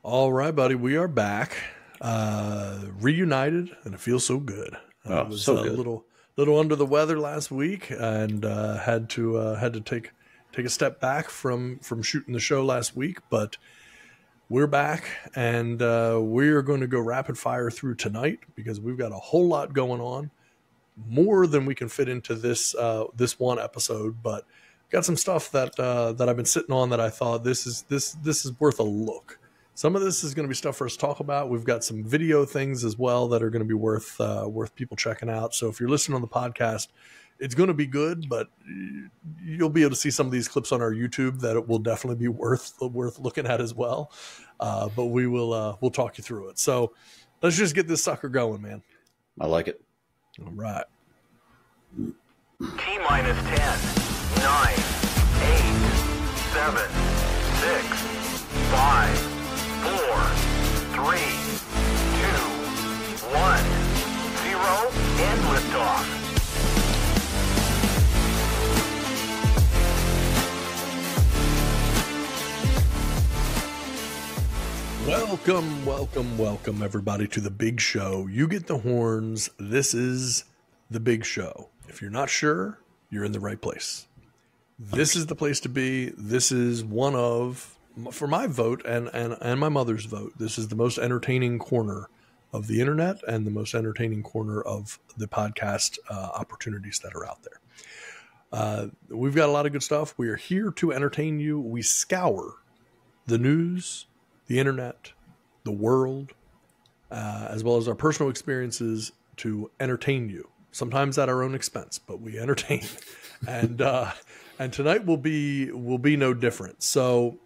All right, buddy, we are back, reunited, and it feels so good. I was so a good. little under the weather last week, and had to take a step back from shooting the show last week. But we're back, and we're going to go rapid fire through tonight because we've got a whole lot going on, more than we can fit into this one episode. But got some stuff that I've been sitting on that I thought this is worth a look. Some of this is going to be stuff for us to talk about. We've got some video things as well that are going to be worth people checking out. So if you're listening on the podcast, it's going to be good, but you'll be able to see some of these clips on our YouTube that it will definitely be worth looking at as well. But we'll talk you through it. So let's just get this sucker going, man. I like it. All right. T-minus 10, 9, 8, 7, 6, 5, 4, 3, 2, 1, 0, and liftoff. Welcome, everybody, to the big show. You get the horns. This is the big show. If you're not sure, you're in the right place. This is the place to be. This is one of, for my vote and my mother's vote, this is the most entertaining corner of the internet and the most entertaining corner of the podcast opportunities that are out there. We've got a lot of good stuff. We are here to entertain you. We scour the news, the internet, the world, as well as our personal experiences to entertain you. Sometimes at our own expense, but we entertain. And tonight will be no different. So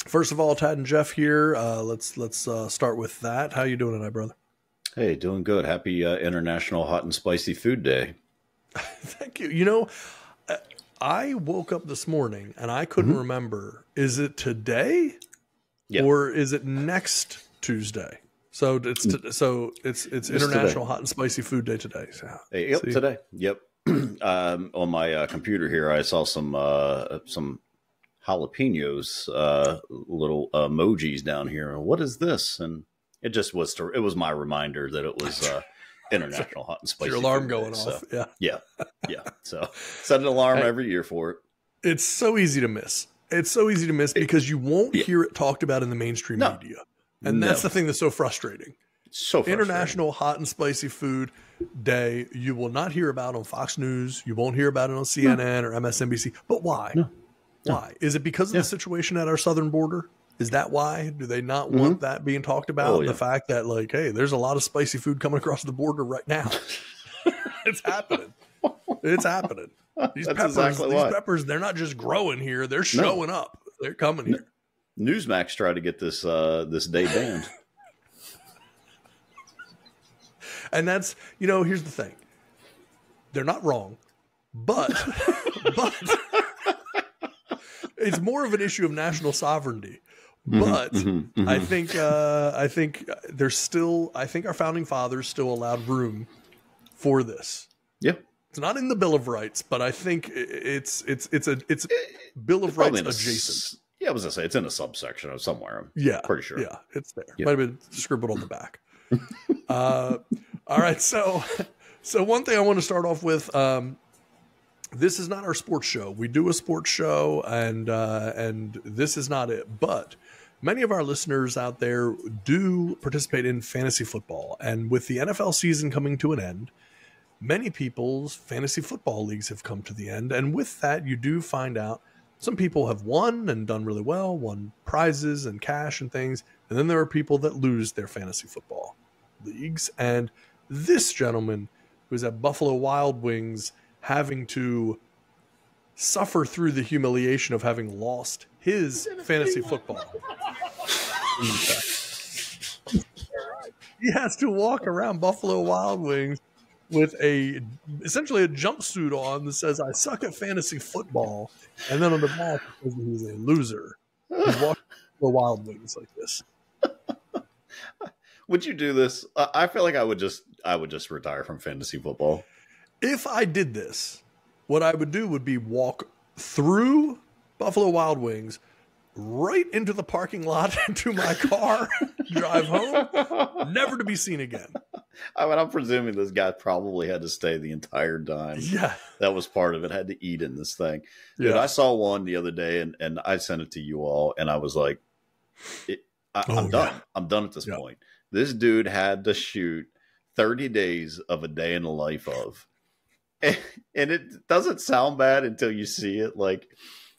first of all, Tad and Jeff here. Let's start with that. How you doing tonight, brother? Hey, doing good. Happy International Hot and Spicy Food Day. Thank you. You know, I woke up this morning and I couldn't remember. Is it today? Yeah. Or is it next Tuesday? So it's International today. Hot and Spicy Food Day today. So, Hey, yep, today. Yep. On my computer here, I saw some jalapenos, little emojis down here. What is this? And it just was. It was my reminder that it was International Hot and Spicy. Your alarm Food going Day, off. So, yeah. So set an alarm every year for it. It's so easy to miss. It's so easy to miss because you won't hear it talked about in the mainstream media. And that's the thing that's so frustrating. So frustrating. International Hot and Spicy Food Day, you will not hear about on Fox News. You won't hear about it on CNN or MSNBC. But why? No. Why? Is it because of the situation at our southern border? Is that why? Do they not want that being talked about? Oh, yeah. The fact that, like, hey, there's a lot of spicy food coming across the border right now. It's happening. It's happening. These peppers, they're not just growing here. They're showing up. They're coming here. Newsmax tried to get this day banned. And that's, here's the thing. They're not wrong, but it's more of an issue of national sovereignty. But I think there's still, I think our founding fathers still allowed room for this. Yeah. It's not in the Bill of Rights, but I think it's Bill of Rights adjacent. I was gonna say it's in a subsection or somewhere. Yeah, pretty sure. Yeah, it's there. Yeah. Might have been scribbled on the back. All right, so one thing I want to start off with. This is not our sports show. We do a sports show, and this is not it. But many of our listeners out there do participate in fantasy football, and with the NFL season coming to an end, many people's fantasy football leagues have come to the end. And with that, you do find out some people have won and done really well, won prizes and cash and things. And then there are people that lose their fantasy football leagues. And this gentleman who's at Buffalo Wild Wings having to suffer through the humiliation of having lost his fantasy football. He has to walk around Buffalo Wild Wings with essentially a jumpsuit on that says, "I suck at fantasy football." And then on the back, it says he's a loser. He's walking the Wild Wings like this. Would you do this? I feel like I would just retire from fantasy football. If I did this, what I would do would be walk through Buffalo Wild Wings right into the parking lot, into my car, drive home, never to be seen again. I mean, I'm presuming this guy probably had to stay the entire time. Yeah. That was part of it. Had to eat in this thing. Dude, I saw one the other day and I sent it to you all and I was like, I'm done. Yeah. I'm done at this point. This dude had to shoot 30 days of a day in the life of. And it doesn't sound bad until you see it. Like,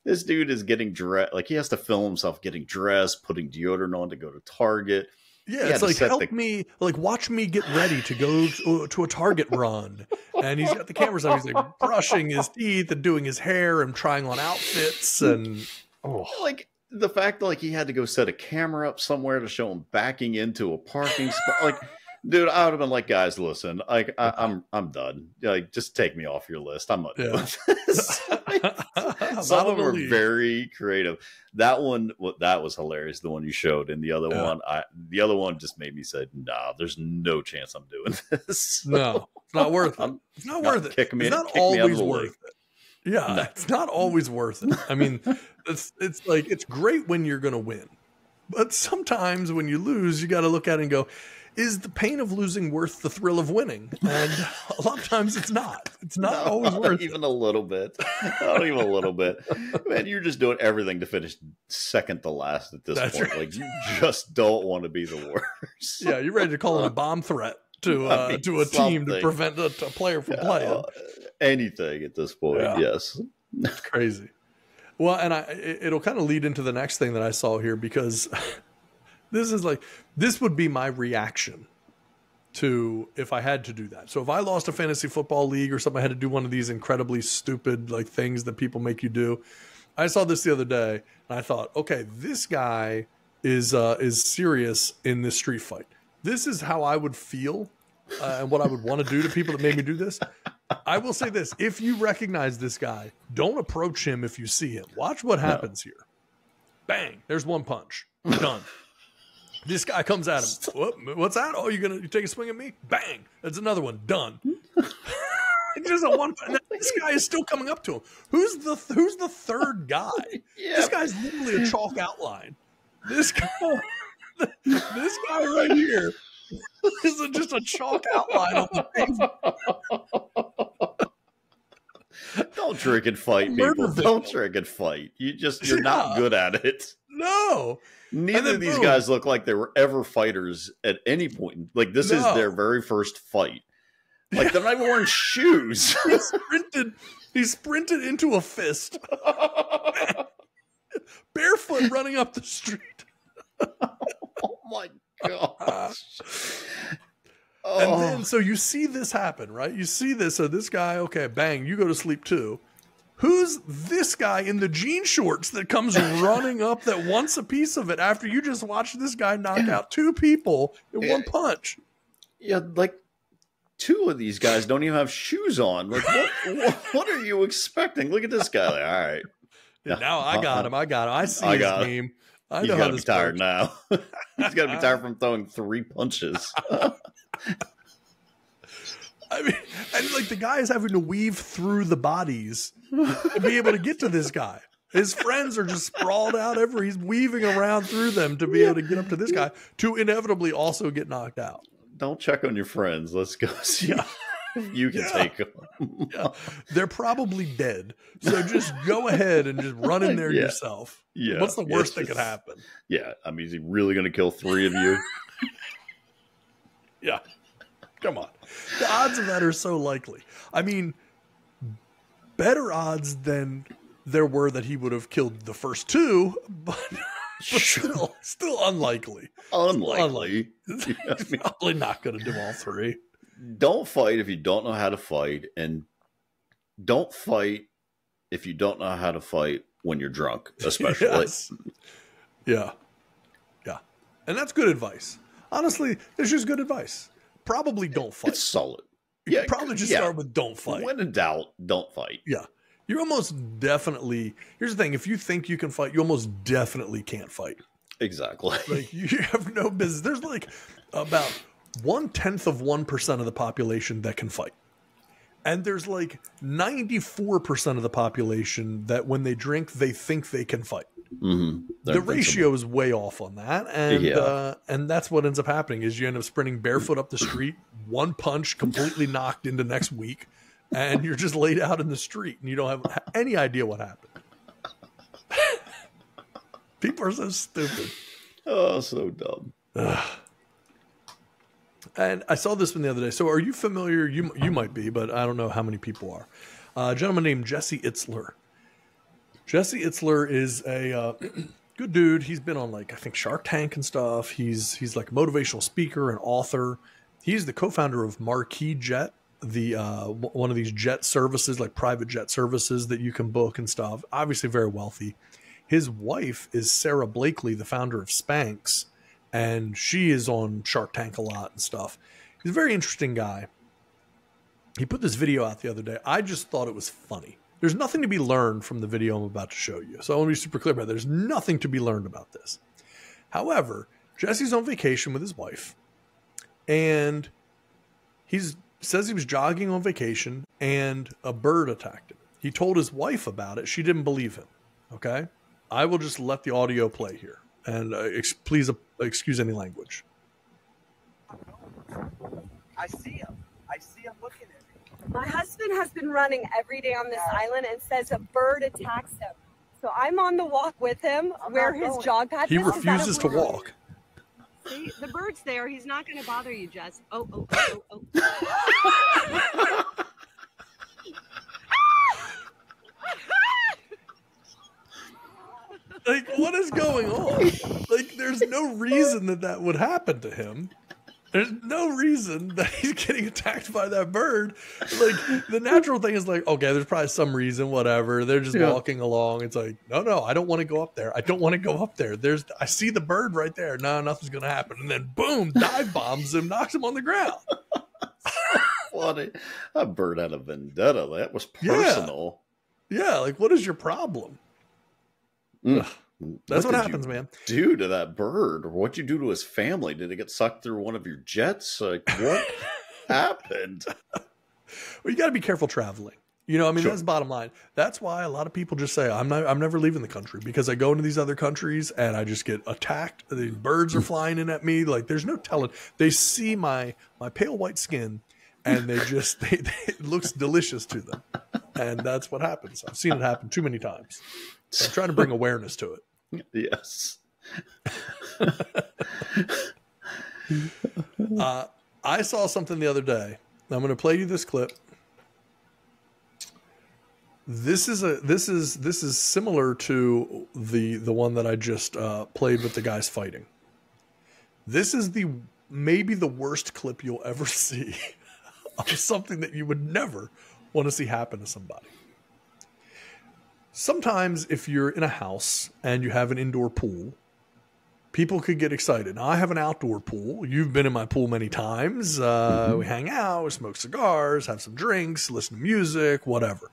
this dude is getting dressed. Like, he has to film himself getting dressed, putting deodorant on to go to Target. Yeah, it's like, help me, like, watch me get ready to go to a Target run. And he's got the cameras on. He's like brushing his teeth and doing his hair and trying on outfits. And like, the fact that, like, he had to go set a camera up somewhere to show him backing into a parking spot. Like, dude, I would have been like, guys, listen, like, I'm done. Like, just take me off your list. I'm not doing this. Some of them are very creative. That one, that was hilarious. The one you showed, and the other one just made me say, "Nah, there's no chance I'm doing this." No, it's not worth it. It's not worth it. It's not always worth it. Yeah, it's not always worth it. I mean, it's like, it's great when you're going to win, but sometimes when you lose, you got to look at it and go, is the pain of losing worth the thrill of winning? And a lot of times it's not. It's not always worth even a little bit. Not even a little bit. Man, you're just doing everything to finish second to last at this point. Right. Like, you just don't want to be the worst. Yeah, you're ready to call in a bomb threat to a team to prevent a player from playing. Anything at this point, yes. It's crazy. Well, and it'll kind of lead into the next thing that I saw here, because this would be my reaction to if I had to do that. So if I lost a fantasy football league or something, I had to do one of these incredibly stupid, like, things that people make you do. I saw this the other day and I thought, okay, this guy is serious in this street fight. This is how I would feel and what I would want to do to people that made me do this. I will say this: if you recognize this guy, don't approach him if you see him. Watch what happens here. Bang! There's one punch. Done. This guy comes at him. What's that? Oh, you take a swing at me? Bang! That's another one. Done. It's just a one. This guy is still coming up to him. Who's the third guy? This guy's literally a chalk outline. This guy right here is just a chalk outline on the pavement. Don't drink and fight, people. Don't drink and fight. You're not good at it. No. Neither of these guys look like they were ever fighters at any point. Like, this is their very first fight. Like, they're not even wearing shoes. He sprinted into a fist. Barefoot running up the street. Oh my gosh. And then, so you see this happen, right? You see this. So this guy, okay, bang, you go to sleep too. Who's this guy in the jean shorts that comes running up that wants a piece of it after you just watched this guy knock out two people in one punch? Yeah, like, two of these guys don't even have shoes on. Like, what are you expecting? Look at this guy. Like, all right. Now I got him. I see his game. I know how this He's got to be tired now. He's got to be tired from throwing 3 punches. I mean, and like, the guy is having to weave through the bodies to be able to get to this guy. His friends are just sprawled out he's weaving around through them to be able to get up to this guy to inevitably also get knocked out. Don't check on your friends. Let's go see if you can take them. They're probably dead. So just go ahead and just run in there yourself. Yeah. What's the worst that could happen? Yeah. I mean, is he really going to kill 3 of you? Yeah. Come on. The odds of that are so likely. I mean, better odds than there were that he would have killed the first 2, but still unlikely. Unlikely. He's probably not going to do all 3. Don't fight if you don't know how to fight, and don't fight if you don't know how to fight when you're drunk, especially. Yes. Yeah. And that's good advice. Honestly, it's just good advice. Probably don't fight. It's solid. You probably just start with don't fight. When in doubt, don't fight. Yeah. You're almost definitely, here's the thing, if you think you can fight, you almost definitely can't fight. Exactly. Like, you have no business. There's like about 0.1% of the population that can fight. And there's like 94% of the population that when they drink, they think they can fight. The ratio is way off on that, and that's what ends up happening is you end up sprinting barefoot up the street, one punch completely knocked into next week, and you're just laid out in the street, and you don't have any idea what happened. People are so stupid. Oh, so dumb. And I saw this one the other day. So are you familiar? You might be, but I don't know how many people are. A gentleman named Jesse Itzler. Jesse Itzler is a good dude. He's been on, like, I think Shark Tank and stuff. He's like a motivational speaker and author. He's the co-founder of Marquee Jet, the one of these jet services, like private jet services that you can book and stuff. Obviously very wealthy. His wife is Sarah Blakely, the founder of Spanx, and she is on Shark Tank a lot and stuff. He's a very interesting guy. He put this video out the other day. I just thought it was funny. There's nothing to be learned from the video I'm about to show you. So I want to be super clear about it. There's nothing to be learned about this. However, Jesse's on vacation with his wife, and he says he was jogging on vacation, and a bird attacked him. He told his wife about it. She didn't believe him. Okay? I will just let the audio play here. And please excuse any language. I see him. I see him looking at me. My husband has been running every day on this island and says a bird attacks him. So I'm on the walk with him where his jog pad is. He refuses to walk. See, the bird's there. He's not going to bother you, Jess. Oh. Like, what is going on? Like, there's no reason that would happen to him. There's no reason that he's getting attacked by that bird. Like, the natural thing is like, okay, there's probably some reason, whatever. They're just walking along. It's like, no, I don't want to go up there. I don't want to go up there. I see the bird right there. No, nothing's going to happen. And then, boom, dive bombs him, knocks him on the ground. Funny. That bird had a vendetta. That was personal. Yeah, like, what is your problem? That's what happens, man. Do to that bird, or what you do to his family? Did it get sucked through one of your jets? Like, what happened? Well, you got to be careful traveling. You know, I mean, that's the bottom line. That's why a lot of people just say, I'm never leaving the country, because I go into these other countries and I just get attacked. The birds are flying in at me. Like, there's no telling. They see my pale white skin, and it looks delicious to them. And that's what happens. I've seen it happen too many times. So I'm trying to bring awareness to it. Yes. I saw something the other day. I'm going to play you this clip. This is similar to the one that I just played with the guys fighting. This is maybe the worst clip you'll ever see of something that you would never want to see happen to somebody. Sometimes if you're in a house and you have an indoor pool, people could get excited. Now, I have an outdoor pool. You've been in my pool many times. We hang out, we smoke cigars, have some drinks, listen to music, whatever.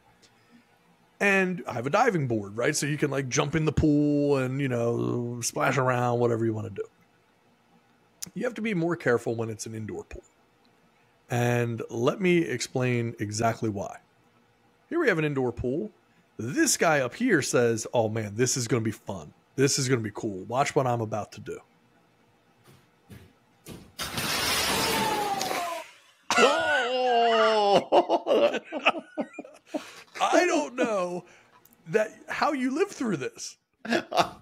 And I have a diving board, right? So you can like jump in the pool and, you know, splash around, whatever you want to do. You have to be more careful when it's an indoor pool. And let me explain exactly why. Here we have an indoor pool. This guy up here says, oh man, this is going to be fun. This is going to be cool. Watch what I'm about to do. Oh! I don't know how you live through this. God.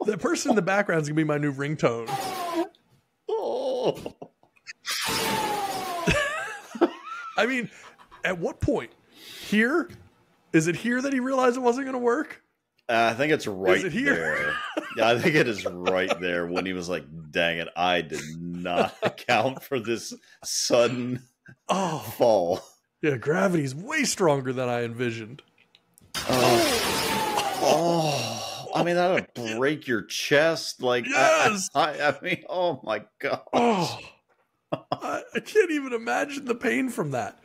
The person in the background is going to be my new ringtone. Oh. I mean, at what point? Here? Is it here that he realized it wasn't going to work? I think it's right here? there. Yeah, I think it is right there when he was like, dang it, I did not account for this sudden fall. Yeah, gravity's way stronger than I envisioned. I mean, that would break your chest. Like, yes! I mean, oh my God. Oh, I can't even imagine the pain from that.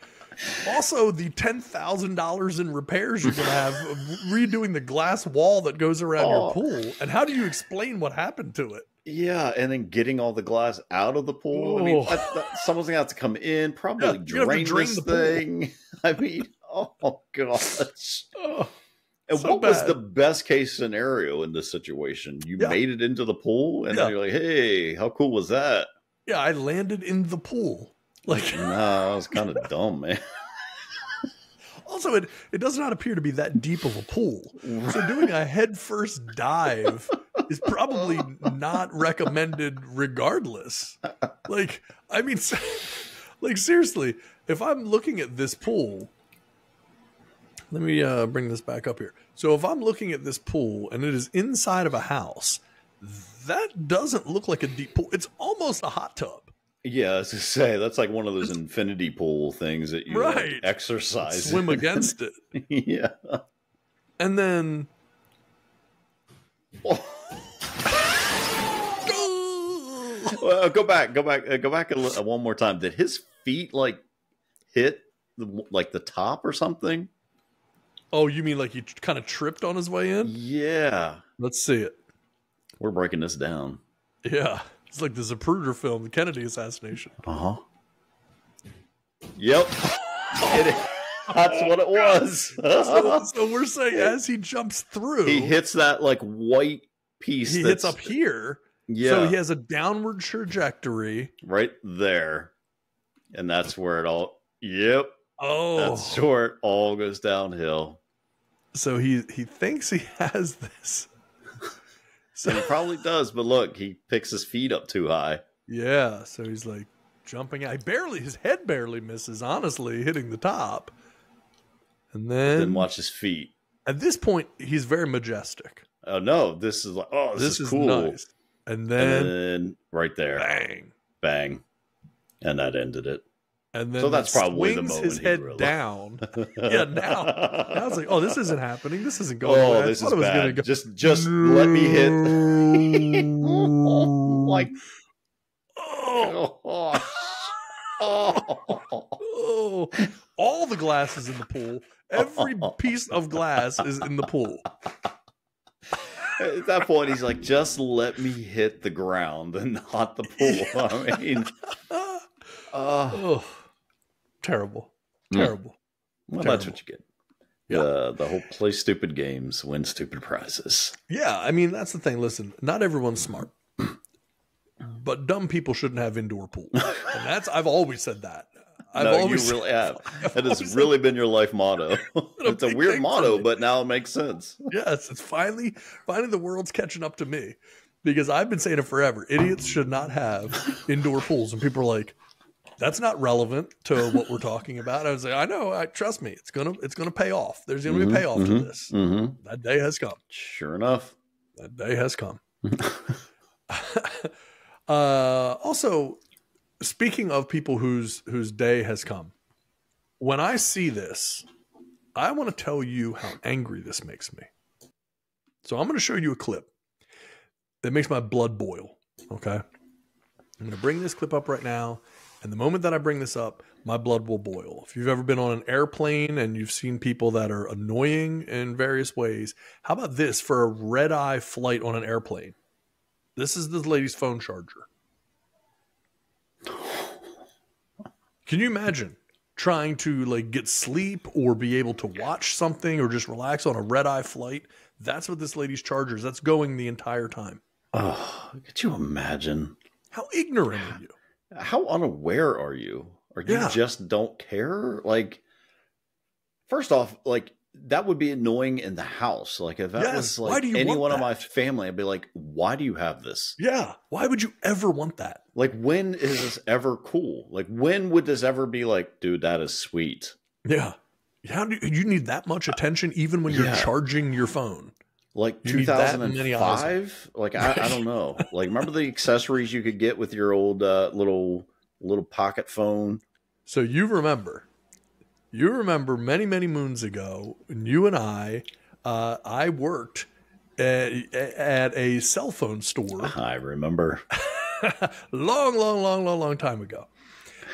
Also, the $10,000 in repairs you're going to have redoing the glass wall that goes around your pool. And how do you explain what happened to it? Yeah, and then getting all the glass out of the pool. I mean, someone's going to have to come in, probably drain this thing. I mean, Oh gosh. Oh, And so what was bad. the best case scenario in this situation? You Yeah. made it into the pool, and Yeah. then you're like, "Hey, how cool was that?" Yeah, I landed in the pool. Like, Nah, that was kind of dumb, man. also, it does not appear to be that deep of a pool. So doing a headfirst dive is probably not recommended regardless. Like, I mean, like, seriously, if I'm looking at this pool, let me bring this back up here. So if I'm looking at this pool and it is inside of a house, that doesn't look like a deep pool. It's almost a hot tub. Yeah, I was to say that's like one of those infinity pool things that you like, Right. exercise, Swim against it. Yeah. And then Well, go back one more time. Did his feet like hit like the top or something? oh, you mean like he kind of tripped on his way in? Yeah, Let's see it. we're breaking this down. Yeah. It's like the Zapruder film, the Kennedy assassination. Uh huh. Yep. That's what it was. So we're saying as he jumps through, He hits that like white piece. he hits up here. Yeah. So he has a downward trajectory. Right there, and that's where it all. Yep. Oh. That's where it all goes downhill. So he thinks he has this. So he probably does, but look, he picks his feet up too high. Yeah, so he's like jumping out. His head barely misses, honestly, hitting the top. And Then then watch his feet. at this point, he's very majestic. Oh no, this is like, oh, this is cool. Nice. And then, And then right there, bang. bang, and that ended it. And then So that's he probably the swings moment his he head realized. down. Yeah, now I was like, oh, this isn't happening. This isn't going away. Oh, I this is thought it was gonna bad. go- Just let me hit. Oh, like, Oh, oh, all the glass is in the pool. Every piece of glass is in the pool. At that point, he's like, just let me hit the ground and not the pool. I mean, Oh, terrible. Mm. Terrible. well, Terrible. that's what you get. Yeah. The whole play stupid games, win stupid prizes. Yeah, I mean, that's the thing. Listen, not everyone's smart. But dumb people shouldn't have indoor pools. And I've always said that. You really have. That has really been your life motto. It's a big weird thing for motto, me. but now it makes sense. Yes, it's finally the world's catching up to me. Because I've been saying it forever. Idiots should not have indoor pools. And people are like, that's not relevant to what we're talking about. I was like, I know, trust me, it's gonna pay off. There's gonna be a payoff to this. Mm-hmm. That day has come. Sure enough. That day has come. Also, speaking of people whose day has come, when I see this, I want to tell you how angry this makes me. So I'm going to show you a clip that makes my blood boil. Okay, I'm going to bring this clip up right now, and the moment that I bring this up, my blood will boil. If you've ever been on an airplane and you've seen people that are annoying in various ways, how about this for a red-eye flight on an airplane? This is this lady's phone charger. Can you imagine trying to like get sleep or be able to watch something or just relax on a red-eye flight? That's what this lady's charger is. That's going the entire time. Oh, could you imagine? How ignorant are you? How unaware are you? Or you Yeah. just don't care? Like, first off, like, that would be annoying in the house. Like, if that Yes, was why like do you anyone want of my that? family, I'd be like, why do you have this? Yeah. Why would you ever want that? Like, when is this ever cool? Like, when would this ever be like, dude, that is sweet? Yeah. How do you need that much attention even when you're Yeah. charging your phone? Like You need that many eyes. 2005? Like, I don't know. Like, remember the accessories you could get with your old little pocket phone? So you remember many, many moons ago, when you and I worked at a cell phone store I remember. long time ago.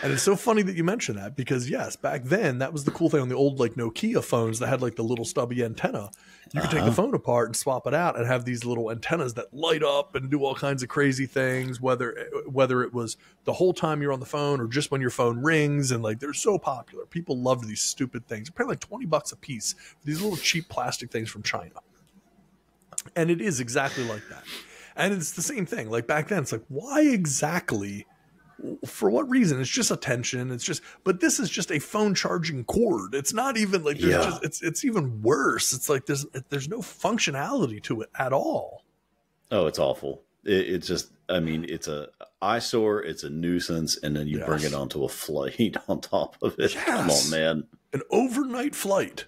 And it's so funny that you mentioned that because yes, back then that was the cool thing on the old like Nokia phones that had like the little stubby antenna. You could take the phone apart and swap it out and have these little antennas that light up and do all kinds of crazy things, whether it was the whole time you're on the phone or just when your phone rings. And like they're so popular. People loved these stupid things. They're like $20 a piece for these little cheap plastic things from China. And it is exactly like that. And it's the same thing. Like back then, it's like, why exactly? For what reason? It's just attention. It's just, but this is just a phone charging cord. It's not even like there's just, it's even worse. It's like there's no functionality to it at all. Oh, it's awful. It's just, I mean, it's a eyesore. It's a nuisance, and then you bring it onto a flight on top of it. Yes. Come on, man! An overnight flight.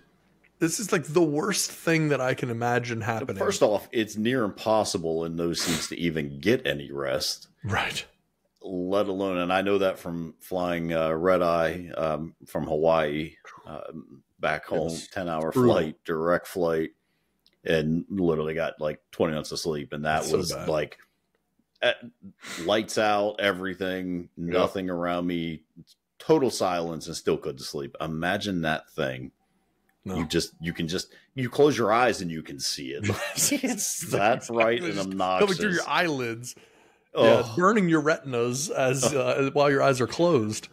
This is like the worst thing that I can imagine happening. First off, it's near impossible in those seats to even get any rest. Right. Let alone, and I know that from flying red eye from Hawaii back home, 10-hour flight, direct flight, and literally got like 20 minutes of sleep. And that was like lights out, everything, nothing around me, total silence, and still couldn't sleep. Imagine that thing. No. You close your eyes and you can see it. It's that bright and obnoxious. Coming through your eyelids. Yeah, burning your retinas as while your eyes are closed.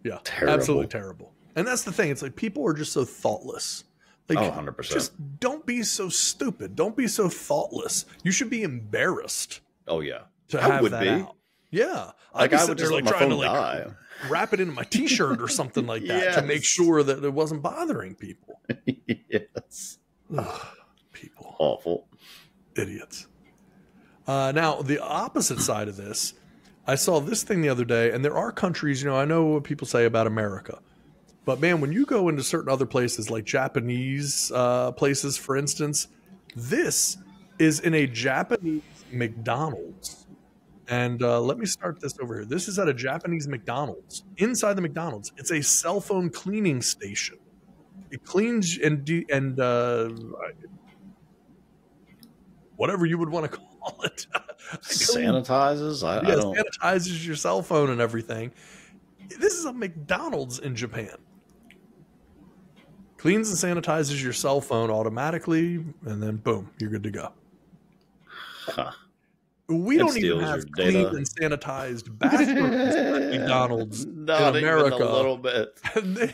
Yeah, terrible. Absolutely terrible. And that's the thing. It's like people are just so thoughtless. Like, 100%. Just don't be so stupid. Don't be so thoughtless. You should be embarrassed. Oh yeah, to have that out. Yeah, like I would just let my phone die. Wrap it into my T-shirt or something like that to make sure that it wasn't bothering people. Yes, people, awful idiots. Now, the opposite side of this, I saw this thing the other day, and there are countries, you know, I know what people say about America, but man, when you go into certain other places, like Japanese places, for instance, this is in a Japanese McDonald's. And let me start this over here. This is at a Japanese McDonald's. Inside the McDonald's, it's a cell phone cleaning station. It cleans and whatever you would want to call it. Sanitizes? I don't... sanitizes your cell phone and everything. This is a McDonald's in Japan. Cleans and sanitizes your cell phone automatically, and then boom, you're good to go. Huh. We don't even have clean and sanitized bathrooms at McDonald's Not in America. Even a little bit.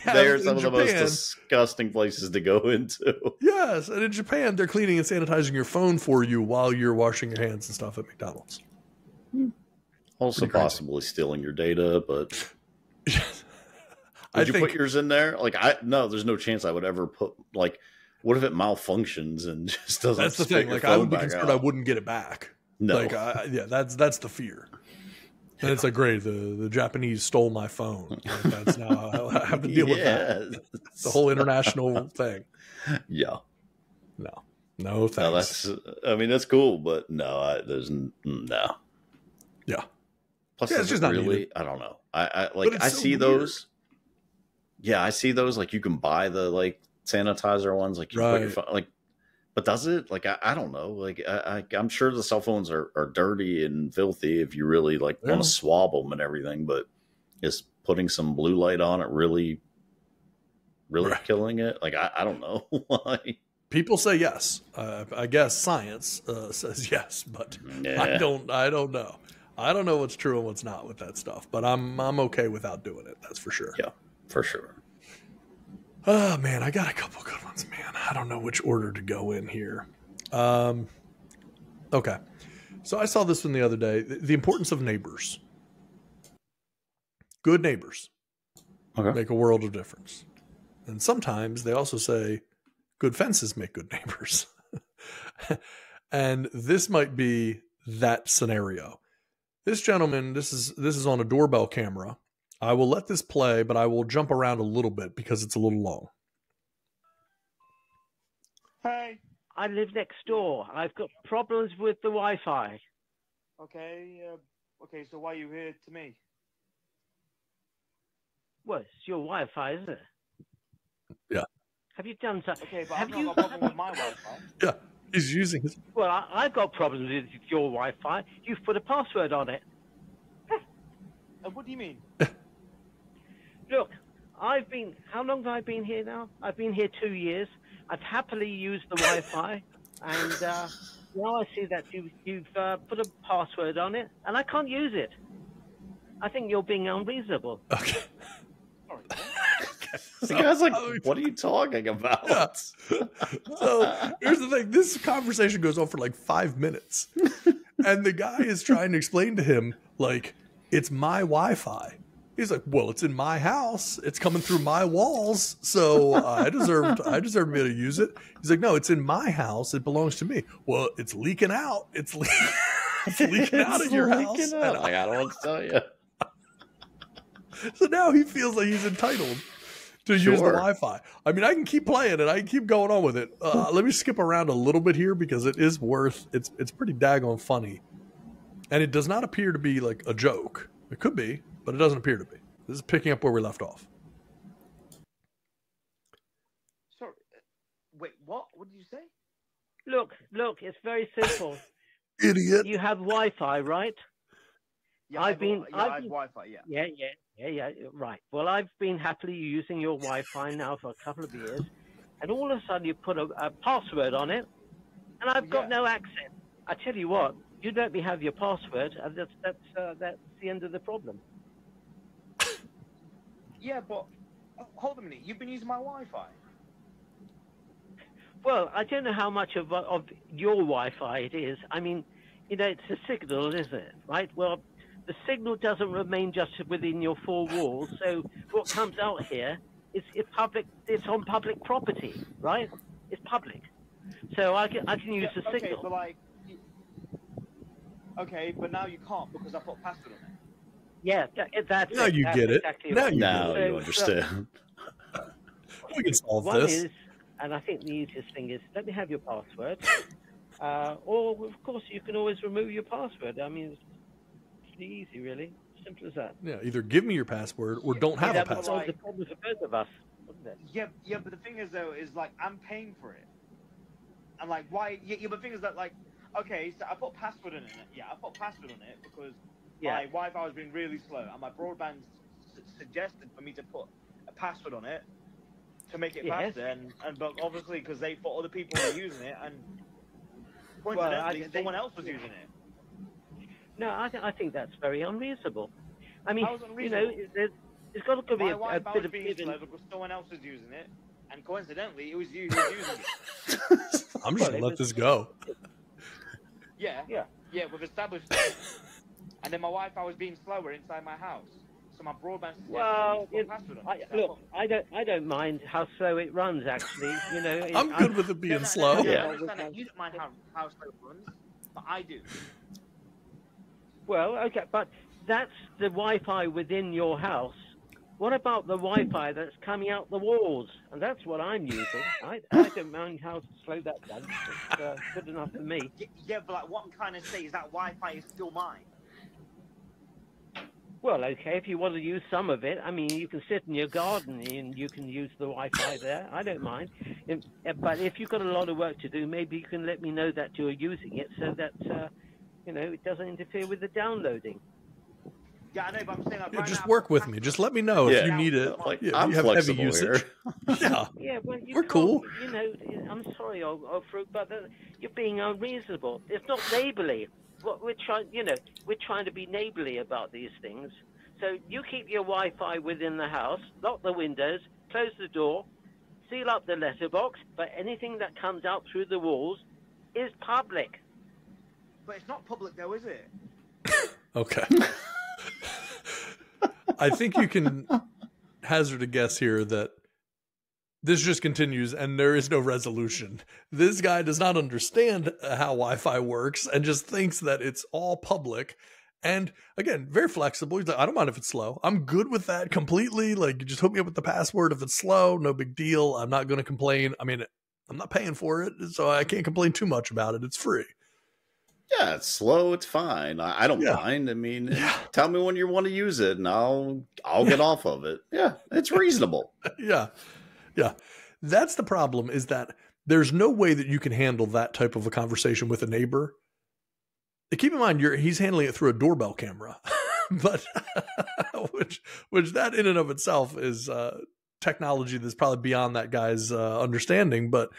They're some of the most disgusting places to go into. Yes, and in Japan, they're cleaning and sanitizing your phone for you while you're washing your hands and stuff at McDonald's. Also possibly stealing your data, but... Would you put yours in there? Like, no, there's no chance I would ever put, like, what if it malfunctions and just doesn't... That's the thing. Like, I would be concerned I wouldn't get it back. No. Like, that's the fear. And it's like, great, the Japanese stole my phone. Like, that's now I have to deal with that. It's the whole international thing. Yeah. No thanks. No, that's cool, but no, there's no. Yeah. Plus, it's just not really, I don't know. I see those. Yeah, I see those. Like, you can buy the, like, sanitizer ones. Like, you put your phone, like, but does it? Like, I don't know. Like, I'm sure the cell phones are dirty and filthy if you really, like, want to swab them and everything. But is putting some blue light on it really killing it? Like, I don't know why. People say yes. I guess science says yes, but I don't know. I don't know what's true and what's not with that stuff. But I'm okay without doing it. That's for sure. Yeah, for sure. Oh, man, I got a couple good ones, man. I don't know which order to go in here. Okay. So I saw this one the other day. The importance of neighbors. Good neighbors make a world of difference. And sometimes they also say good fences make good neighbors. And this might be that scenario. This gentleman, this is on a doorbell camera. I will let this play, but I will jump around a little bit because it's a little long. Hey. I live next door. I've got problems with the Wi-Fi. Okay. Okay, so why are you here to me? Well, it's your Wi-Fi, isn't it? Yeah. Have you done something? Okay, but I've not got a problem with my Wi-Fi. Yeah, he's using his... Well, I've got problems with your Wi-Fi. You've put a password on it. What do you mean? Look, how long have I been here now? I've been here 2 years. I've happily used the Wi-Fi, and now I see that you've put a password on it, and I can't use it. I think you're being unreasonable. Okay. The guy's like, what are you talking about? Yeah. So here's the thing. This conversation goes on for like 5 minutes. And the guy is trying to explain to him, like, it's my Wi-Fi. He's like, well, it's in my house. It's coming through my walls. So I deserve to be able to use it. He's like, no, it's in my house. It belongs to me. Well, it's leaking out. It's leaking out of your house. Out. Like, I don't want to tell you. So now he feels like he's entitled to use the Wi-Fi. I mean, I can keep playing it. I can keep going on with it. Let me skip around a little bit here because it is it's pretty daggone funny. And it does not appear to be like a joke. It could be, but it doesn't appear to be. This is picking up where we left off. Sorry. Wait, what? What did you say? Look, it's very simple. Idiot. You have Wi-Fi, right? Yeah, I have Wi-Fi, yeah. Yeah, right. Well, I've been happily using your Wi-Fi now for a couple of years, and all of a sudden you put a password on it, and I've got no access. I tell you what, you let me have your password, and that's the end of the problem. Yeah, but hold a minute. You've been using my Wi-Fi. Well, I don't know how much of your Wi-Fi it is. I mean, it's a signal, isn't it? Right? Well, the signal doesn't remain just within your four walls. So what comes out here is public. It's on public property, right? It's public. So I can use the signal. But like, okay, but now you can't because I put a password on it. Yeah, that's now you get it. Exactly Now right. you understand. We can solve One this. is, and I think the easiest thing is, let me have your password. Or, of course, you can always remove your password. I mean, it's pretty easy, really. Simple as that. Yeah, either give me your password or don't have a That would password. solve the problem for both of us, wouldn't it? Yeah, but the thing is, though, is like, I'm paying for it. And like, why? Yeah, but the thing is that, like, okay, so I put a password in it. Yeah, I put a password on it because my Wi-Fi was being really slow, and my broadband suggested for me to put a password on it to make it faster. But obviously, because they thought other people were using it, and coincidentally, someone else was using it. No, I think that's very unreasonable. I mean, unreasonable? there's got to be a Wi-Fi bit was of being giving. slow because someone else was using it, and coincidentally, it was you who was using it. I'm just going to let this go. Yeah, we've established that. And then my Wi-Fi was being slower inside my house, so my broadband. Well, look, I don't mind how slow it runs. Actually, I'm good with it being slow. I understand that you don't mind how slow it runs, but I do. Well, okay, but that's the Wi-Fi within your house. What about the Wi-Fi that's coming out the walls? And that's what I'm using. I don't mind how slow that runs. It's good enough for me. Yeah, but like, what I'm trying to say is that Wi-Fi is still mine. Well, okay, if you want to use some of it, I mean, you can sit in your garden and you can use the Wi-Fi there. I don't mind. But if you've got a lot of work to do, maybe you can let me know that you're using it so that, it doesn't interfere with the downloading. Yeah, I know, but I'm saying like, right Just now, work with me. Just let me know if you need it. Like, If I'm you have heavy flexible usage. here. Yeah, well, We're cool. I'm sorry, Fruit, but you're being unreasonable. It's not neighbourly. We're trying to be neighbourly about these things. So you keep your Wi-Fi within the house, lock the windows, close the door, seal up the letterbox, but anything that comes out through the walls is public. But it's not public though, is it? Okay. I think you can hazard a guess here that this just continues and there is no resolution. This guy does not understand how Wi-Fi works and just thinks that it's all public. And again, very flexible. He's like, I don't mind if it's slow. I'm good with that completely. Like, you just hook me up with the password. If it's slow, no big deal. I'm not going to complain. I mean, I'm not paying for it, so I can't complain too much about it. It's free. Yeah, it's slow. It's fine. I don't mind. I mean, tell me when you want to use it, and I'll get off of it. Yeah, it's reasonable. Yeah. That's the problem, is that there's no way that you can handle that type of a conversation with a neighbor. Keep in mind, he's handling it through a doorbell camera but which that in and of itself is technology that's probably beyond that guy's understanding. But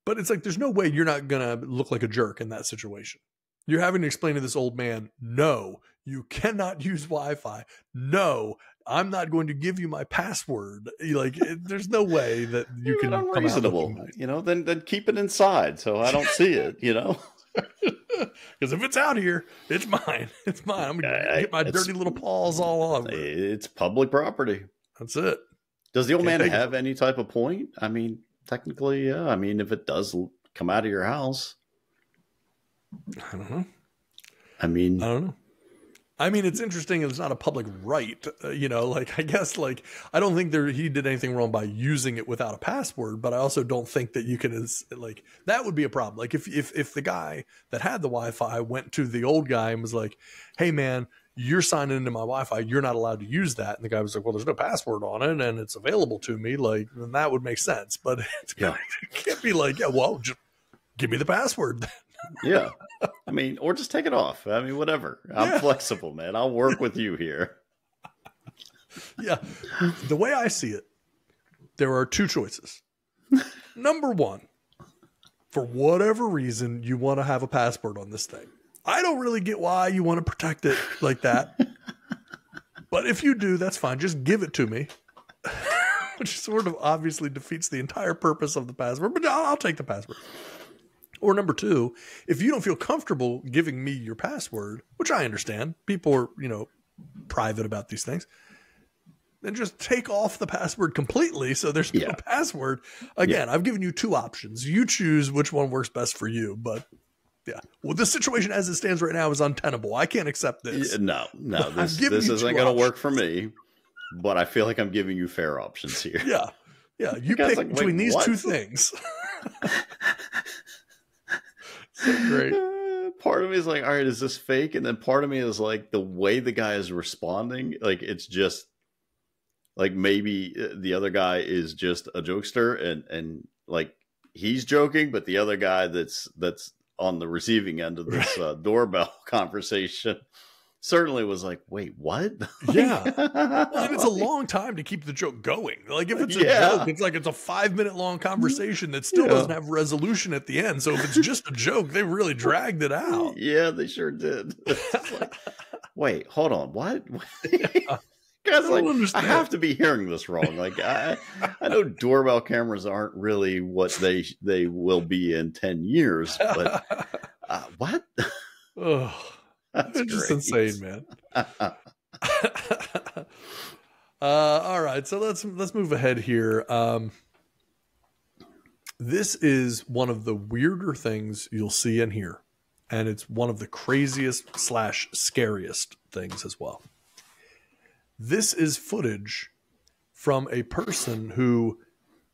it's like there's no way you're not gonna look like a jerk in that situation. You're having to explain to this old man, no, you cannot use Wi-Fi. No, I'm not going to give you my password. Like, there's no way that you can. Unreasonable, then keep it inside so I don't see it. Because if it's out here, it's mine. It's mine. I'm gonna get my dirty little paws all over. It's public property. That's it. Does the old man have any type of point? I mean, technically, yeah. I mean, if it does come out of your house, I don't know. I don't know. I mean, it's interesting. It's not a public right, like, I guess, like, I don't think he did anything wrong by using it without a password, but I also don't think that you can, like, that would be a problem. Like, if the guy that had the Wi-Fi went to the old guy and was like, hey man, you're signing into my Wi-Fi, you're not allowed to use that. And the guy was like, well, there's no password on it and it's available to me. Like, then that would make sense. But it can't be like, yeah, well, just give me the password. Yeah. I mean, or just take it off. I mean, whatever. I'm flexible, man. I'll work with you here. Yeah. The way I see it, there are two choices. Number one, for whatever reason, you want to have a password on this thing. I don't really get why you want to protect it like that. But if you do, that's fine. Just give it to me. Which sort of obviously defeats the entire purpose of the password. But I'll take the password. Or number two, if you don't feel comfortable giving me your password, which I understand, people are, private about these things, then just take off the password completely so there's no password. Again, I've given you two options. You choose which one works best for you. But yeah, well, this situation as it stands right now is untenable. I can't accept this. No, this isn't going to work for me. But I feel like I'm giving you fair options here. Yeah, you pick between these two things. So great. Part of me is like, all right, is this fake? And then part of me is like, the way the guy is responding, like, it's just like, maybe the other guy is just a jokester and like he's joking, but the other guy that's on the receiving end of this doorbell conversation certainly was like, wait, what? Yeah. Well, and it's a long time to keep the joke going. Like, if it's a joke, it's like it's a 5-minute long conversation that still doesn't have resolution at the end. So if it's just a joke, they really dragged it out. Yeah, they sure did. Like, wait, hold on. What? Guys, I have to be hearing this wrong. Like, I know doorbell cameras aren't really what they will be in 10 years, but what? Oh. That's just insane, man. All right, so let's move ahead here. This is one of the weirder things you'll see and hear, and it's one of the craziest / scariest things as well. This is footage from a person who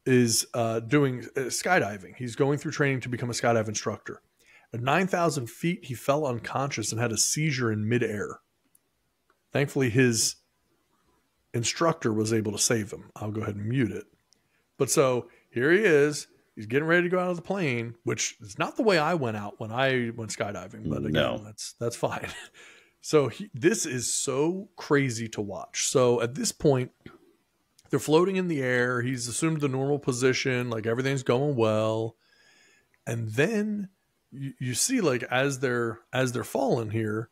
is doing skydiving. He's going through training to become a skydive instructor. At 9,000 feet, he fell unconscious and had a seizure in midair. Thankfully, his instructor was able to save him. I'll go ahead and mute it. But so here he is. He's getting ready to go out of the plane, which is not the way I went out when I went skydiving. But again, that's fine. So this is so crazy to watch. So at this point, they're floating in the air. He's assumed the normal position, like everything's going well. And then you see, like, as they're falling here,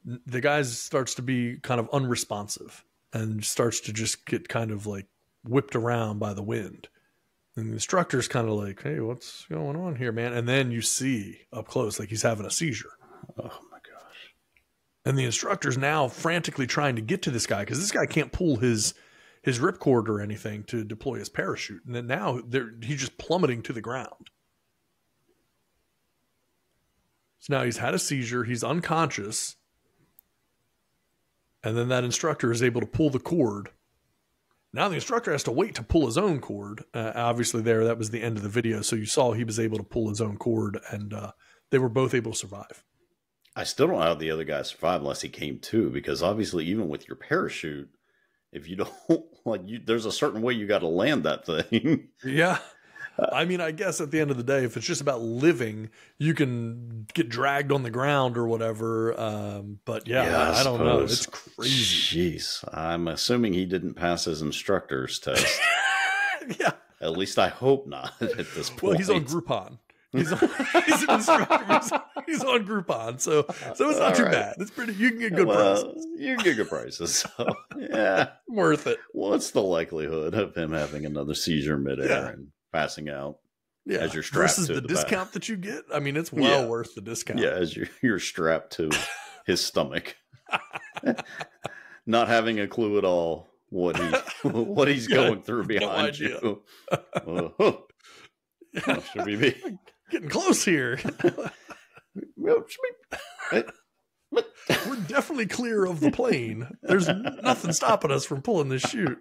the guy starts to be kind of unresponsive and starts to just get kind of like whipped around by the wind. And the instructor's kind of like, hey, what's going on here, man? And then you see up close, like, he's having a seizure. Oh my gosh. And the instructor's now frantically trying to get to this guy because this guy can't pull his ripcord or anything to deploy his parachute. And then now he's just plummeting to the ground. So now he's had a seizure, he's unconscious, and then that instructor is able to pull the cord. Now the instructor has to wait to pull his own cord. Obviously that was the end of the video, so you saw he was able to pull his own cord, and they were both able to survive. I still don't know how the other guy survived unless he came to, because obviously even with your parachute, if you don't, there's a certain way you got to land that thing. Yeah. I mean, I guess at the end of the day, if it's just about living, you can get dragged on the ground or whatever. But yeah, I don't know. It's crazy. Jeez, I'm assuming he didn't pass his instructor's test. Yeah. At least I hope not at this point. Well, he's on Groupon. He's an instructor. He's on Groupon, so it's not too bad. It's pretty. You can get good prices. You can get good prices. So yeah, worth it. What's the likelihood of him having another seizure midair and passing out? Yeah, as you're strapped versus to the discount back. that you get. I mean, it's well worth the discount. Yeah, as you're strapped to his stomach, not having a clue at all what he's going through behind you. Should we be getting close here? We're definitely clear of the plane. There's nothing stopping us from pulling this chute.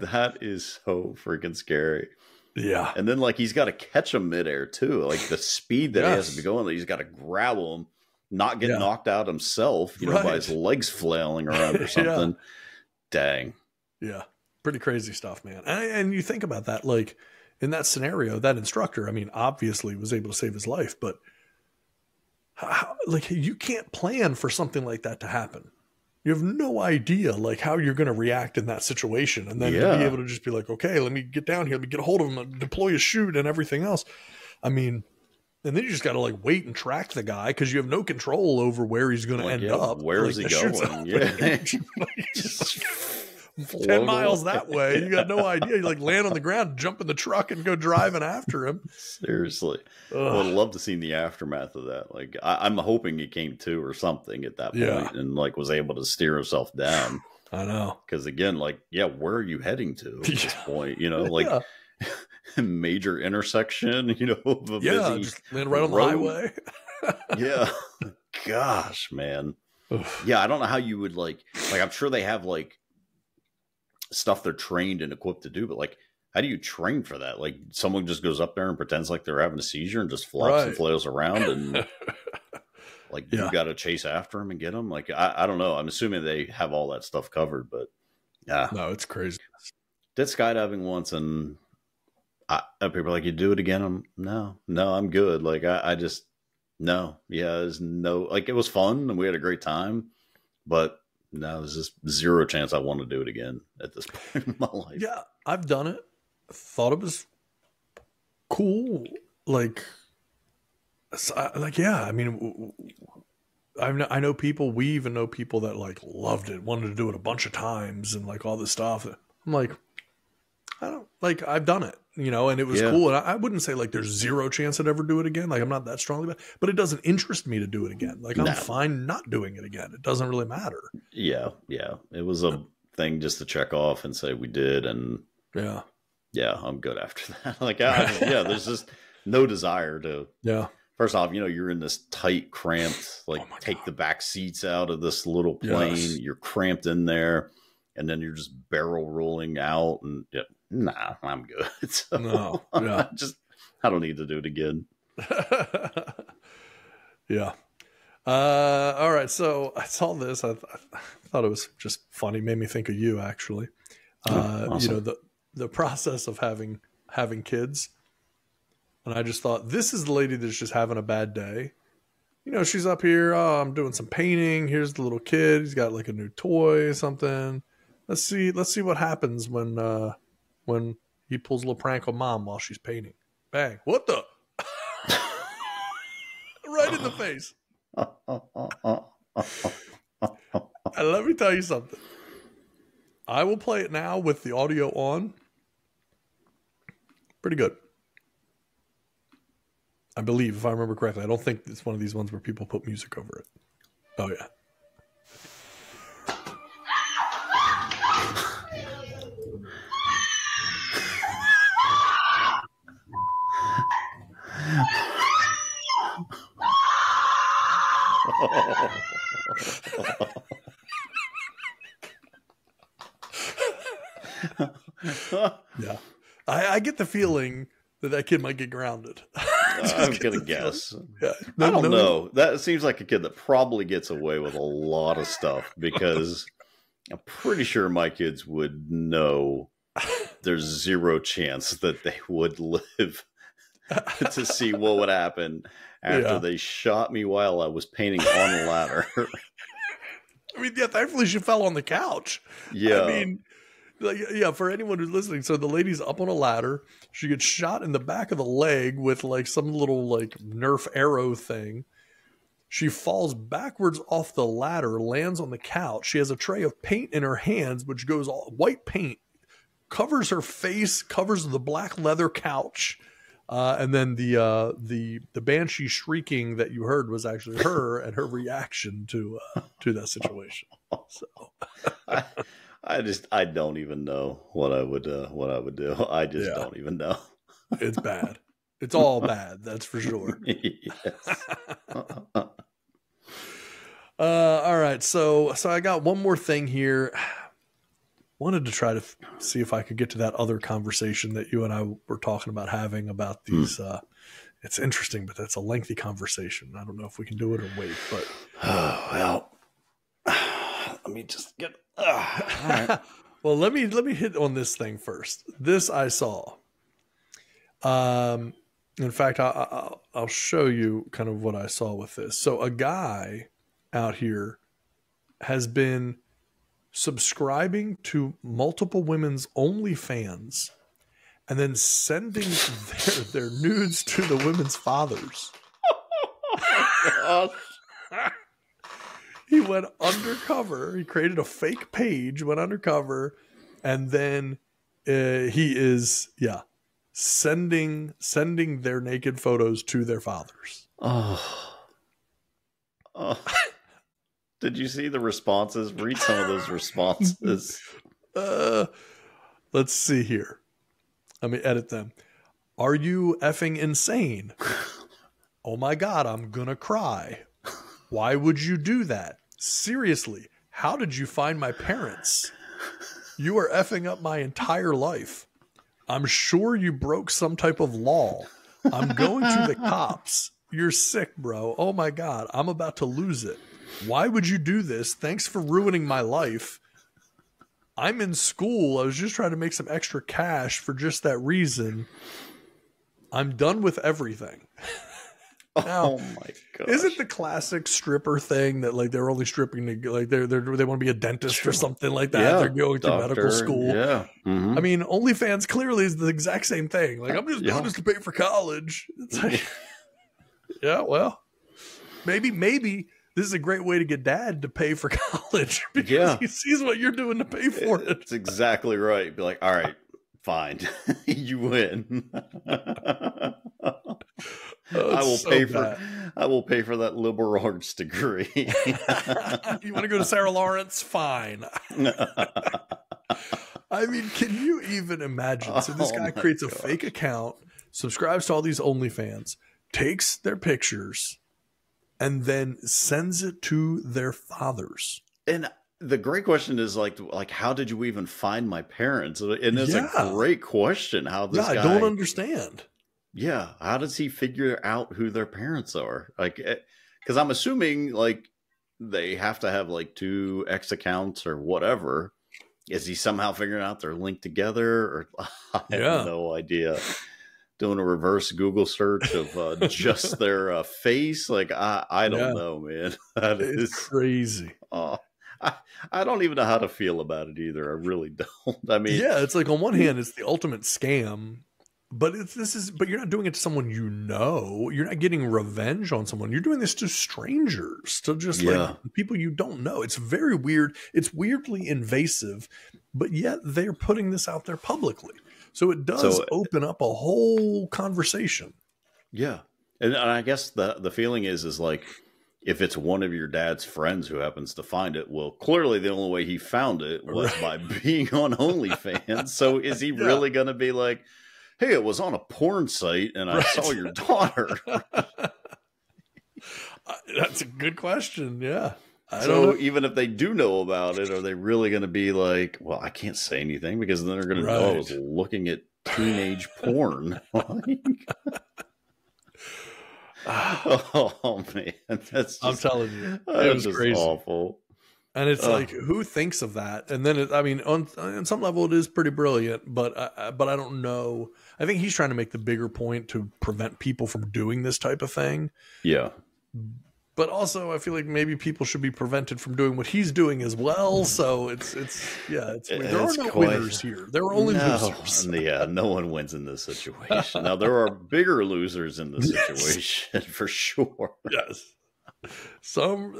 That is so freaking scary. Yeah. And then like he's got to catch him midair too. Like the speed that he has to be going, he's got to grab him, not get knocked out himself, you know, by his legs flailing around or something. Dang. Yeah. Pretty crazy stuff, man. And you think about that, like in that scenario, that instructor, I mean, obviously was able to save his life, but like you can't plan for something like that to happen. You have no idea like how you're going to react in that situation. And then to be able to just be like, okay, let me get down here. Let me get a hold of him, deploy a chute and everything else. I mean, and then you just got to like wait and track the guy because you have no control over where he's going to end up. Where is he going? Yeah. Just 10 miles that way. You got no idea. You like land on the ground, jump in the truck and go driving after him. Seriously. I would love to see the aftermath of that. Like I'm hoping he came to or something at that point and like was able to steer himself down. I know. Because again, like, where are you heading to at this point? You know, like major intersection, you know, just land right on the highway. Gosh, man. I don't know how you would like I'm sure they have like stuff they're trained and equipped to do, but like how do you train for that? Like someone just goes up there and pretends like they're having a seizure and just flops and flails around and like you got to chase after him and get him. Like I don't know. I'm assuming they have all that stuff covered, but no, it's crazy. Did skydiving once and people are like, you do it again? No, I'm good. Like I just there's no, like it was fun and we had a great time, but no, there's just zero chance I want to do it again at this point in my life. Yeah, I've done it. Thought it was cool. I mean, I know people. We even know people that like loved it, wanted to do it a bunch of times, and like all this stuff. I'm like, I've done it, you know, and it was cool. And I wouldn't say like there's zero chance I'd ever do it again. Like I'm not that strongly about it, but it doesn't interest me to do it again. Like I'm fine not doing it again. It doesn't really matter. Yeah. It was a thing just to check off and say we did. And I'm good after that. Like, there's just no desire to, first off, you know, you're in this tight, cramped, take the back seats out of this little plane. You're cramped in there and then you're just barrel rolling out and nah, I'm good. So I don't need to do it again. All right. So I saw this. I thought it was just funny. Made me think of you actually. Awesome. You know, the process of having kids. And I just thought, this is the lady that's just having a bad day. You know, she's up here. Oh, I'm doing some painting. Here's the little kid. He's got like a new toy or something. Let's see what happens when he pulls a little prank on mom while she's painting. Bang. What the? Right in the face. And let me tell you something. I will play it now with the audio on. Pretty good. I believe, if I remember correctly. I don't think it's one of these ones where people put music over it. Oh, yeah. Yeah. I get the feeling that kid might get grounded. I'm going to guess. I don't know. That seems like a kid that probably gets away with a lot of stuff because I'm pretty sure my kids would know there's zero chance that they would live to see what would happen after they shot me while I was painting on a ladder. I mean, yeah, thankfully she fell on the couch. Yeah. I mean, like, yeah, for anyone who's listening, so the lady's up on a ladder. She gets shot in the back of the leg with like some little like Nerf arrow thing. She falls backwards off the ladder, lands on the couch. She has a tray of paint in her hands, which goes all white paint, covers her face, covers the black leather couch. And then the banshee shrieking that you heard was actually her and her reaction to that situation. So I don't even know what I would do. I just don't even know. It's bad. It's all bad. That's for sure. Yes. All right. So I got one more thing here. Wanted to try to see if I could get to that other conversation that you and I were talking about having about these. It's interesting, but that's a lengthy conversation. I don't know if we can do it or wait, but well, let me just get. All right. Well, let me hit on this thing first. This I saw. In fact, I'll show you kind of what I saw with this. So a guy out here has been subscribing to multiple women's OnlyFans and then sending their nudes to the women's fathers. He went undercover. He created a fake page, went undercover, and then he is sending their naked photos to their fathers. Oh. Did you see the responses? Read some of those responses. Let's see here. Let me edit them. Are you effing insane? Oh my God, I'm gonna cry. Why would you do that? Seriously, how did you find my parents? You are effing up my entire life. I'm sure you broke some type of law. I'm going to the cops. You're sick, bro. Oh my God, I'm about to lose it. Why would you do this? Thanks for ruining my life. I'm in school. I was just trying to make some extra cash for just that reason. I'm done with everything. Now, oh my God! Isn't the classic stripper thing that like they're only stripping to like they want to be a dentist or something like that? Yeah, they're going to medical school. Yeah. Mm-hmm. I mean, OnlyFans clearly is the exact same thing. Like I'm just doing this to pay for college. It's like, yeah, well, maybe this is a great way to get dad to pay for college because he sees what you're doing to pay for it. That's exactly right. Be like, all right, fine, you win. I will pay for that liberal arts degree. You want to go to Sarah Lawrence? Fine. I mean, can you even imagine? So this guy creates a fake account, subscribes to all these OnlyFans, takes their pictures, and then sends it to their fathers. And the great question is like, how did you even find my parents? And it's a great question. How this guy, I don't understand. Yeah, how does he figure out who their parents are? Like, because I'm assuming like they have to have like 2 X accounts or whatever. Is he somehow figuring out they're linked together? Or I have no idea. Doing a reverse Google search of just their face. Like, I don't know, man. That is crazy. I don't even know how to feel about it either. I really don't. I mean, it's like on one hand, it's the ultimate scam. But but you're not doing it to someone you know. You're not getting revenge on someone. You're doing this to strangers, to just like people you don't know. It's very weird. It's weirdly invasive, but yet they're putting this out there publicly. So it does open up a whole conversation. Yeah. And I guess the feeling is like, if it's one of your dad's friends who happens to find it, well, clearly the only way he found it was by being on OnlyFans. So is he really going to be like, hey, it was on a porn site and I saw your daughter? That's a good question. Yeah. So even if they do know about it, are they really going to be like, well, I can't say anything because then they're going to know I was looking at teenage porn. Oh man, that's just, I'm telling you, it was crazy. Awful. And it's like, who thinks of that? And then, I mean, on some level, it is pretty brilliant, but I don't know. I think he's trying to make the bigger point to prevent people from doing this type of thing. Yeah. But also, I feel like maybe people should be prevented from doing what he's doing as well. So it's there are no winners here. There are only losers. Yeah, no one wins in this situation. Now, there are bigger losers in this situation for sure. Yes. Some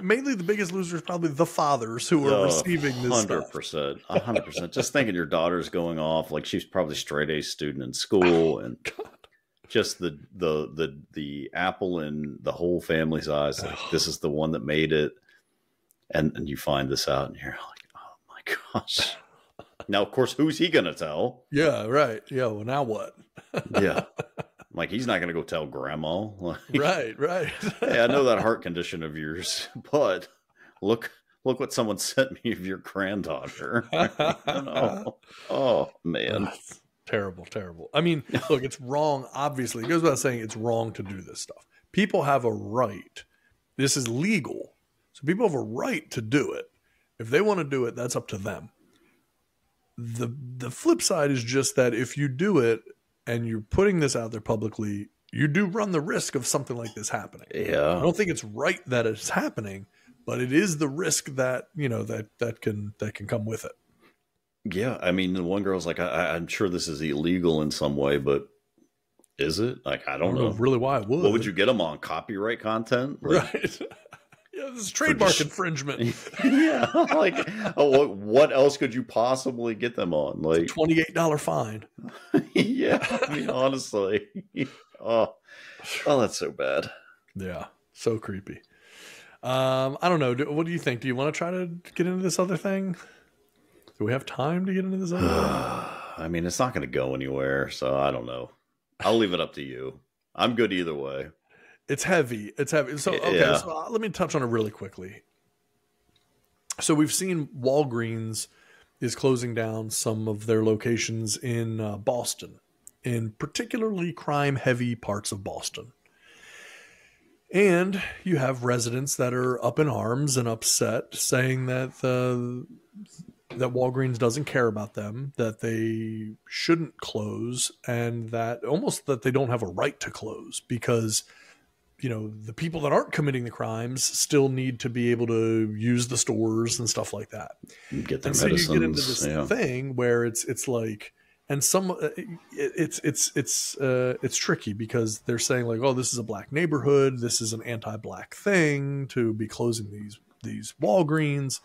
mainly the biggest losers probably the fathers who are receiving this 100%. Just thinking your daughter's going off, like she's probably straight A student in school, and just the apple in the whole family's eyes, like this is the one that made it, and you find this out, and you're like, oh my gosh. Now, of course, who's he gonna tell? Yeah, right. Yeah, well, now what? Yeah. Like, he's not going to go tell grandma. Like, right. Hey, I know that heart condition of yours, but look what someone sent me of your granddaughter. Oh, man. Terrible. I mean, look, it's wrong. Obviously, it goes without saying it's wrong to do this stuff. People have a right. This is legal. So people have a right to do it. If they want to do it, that's up to them. The flip side is just that if you do it, and you're putting this out there publicly, you do run the risk of something like this happening. Yeah. I don't think it's right that it's happening, but it is the risk that, that can come with it. Yeah. I mean, the one girl's like, I'm sure this is illegal in some way, but is it? Like, I don't know really why it would. What would you get them on? Copyright content? Like, right. Yeah, this is trademark infringement. Yeah. Like, what else could you possibly get them on? Like, $28 fine. Yeah. I mean, honestly. Oh, that's so bad. Yeah. So creepy. I don't know. What do you think? Do you want to try to get into this other thing? Do we have time to get into this other thing? I mean, it's not going to go anywhere, so I don't know. I'll leave it up to you. I'm good either way. It's heavy. So, okay, yeah. So let me touch on it really quickly. So we've seen Walgreens is closing down some of their locations in Boston, in particularly crime-heavy parts of Boston. And you have residents that are up in arms and upset, saying that that Walgreens doesn't care about them, that they shouldn't close, and that they don't have a right to close because the people that aren't committing the crimes still need to be able to use the stores and stuff like that. Get their medicines. So you get into this thing where it's like, and it's tricky because they're saying like, oh, this is a black neighborhood. This is an anti-black thing to be closing these Walgreens.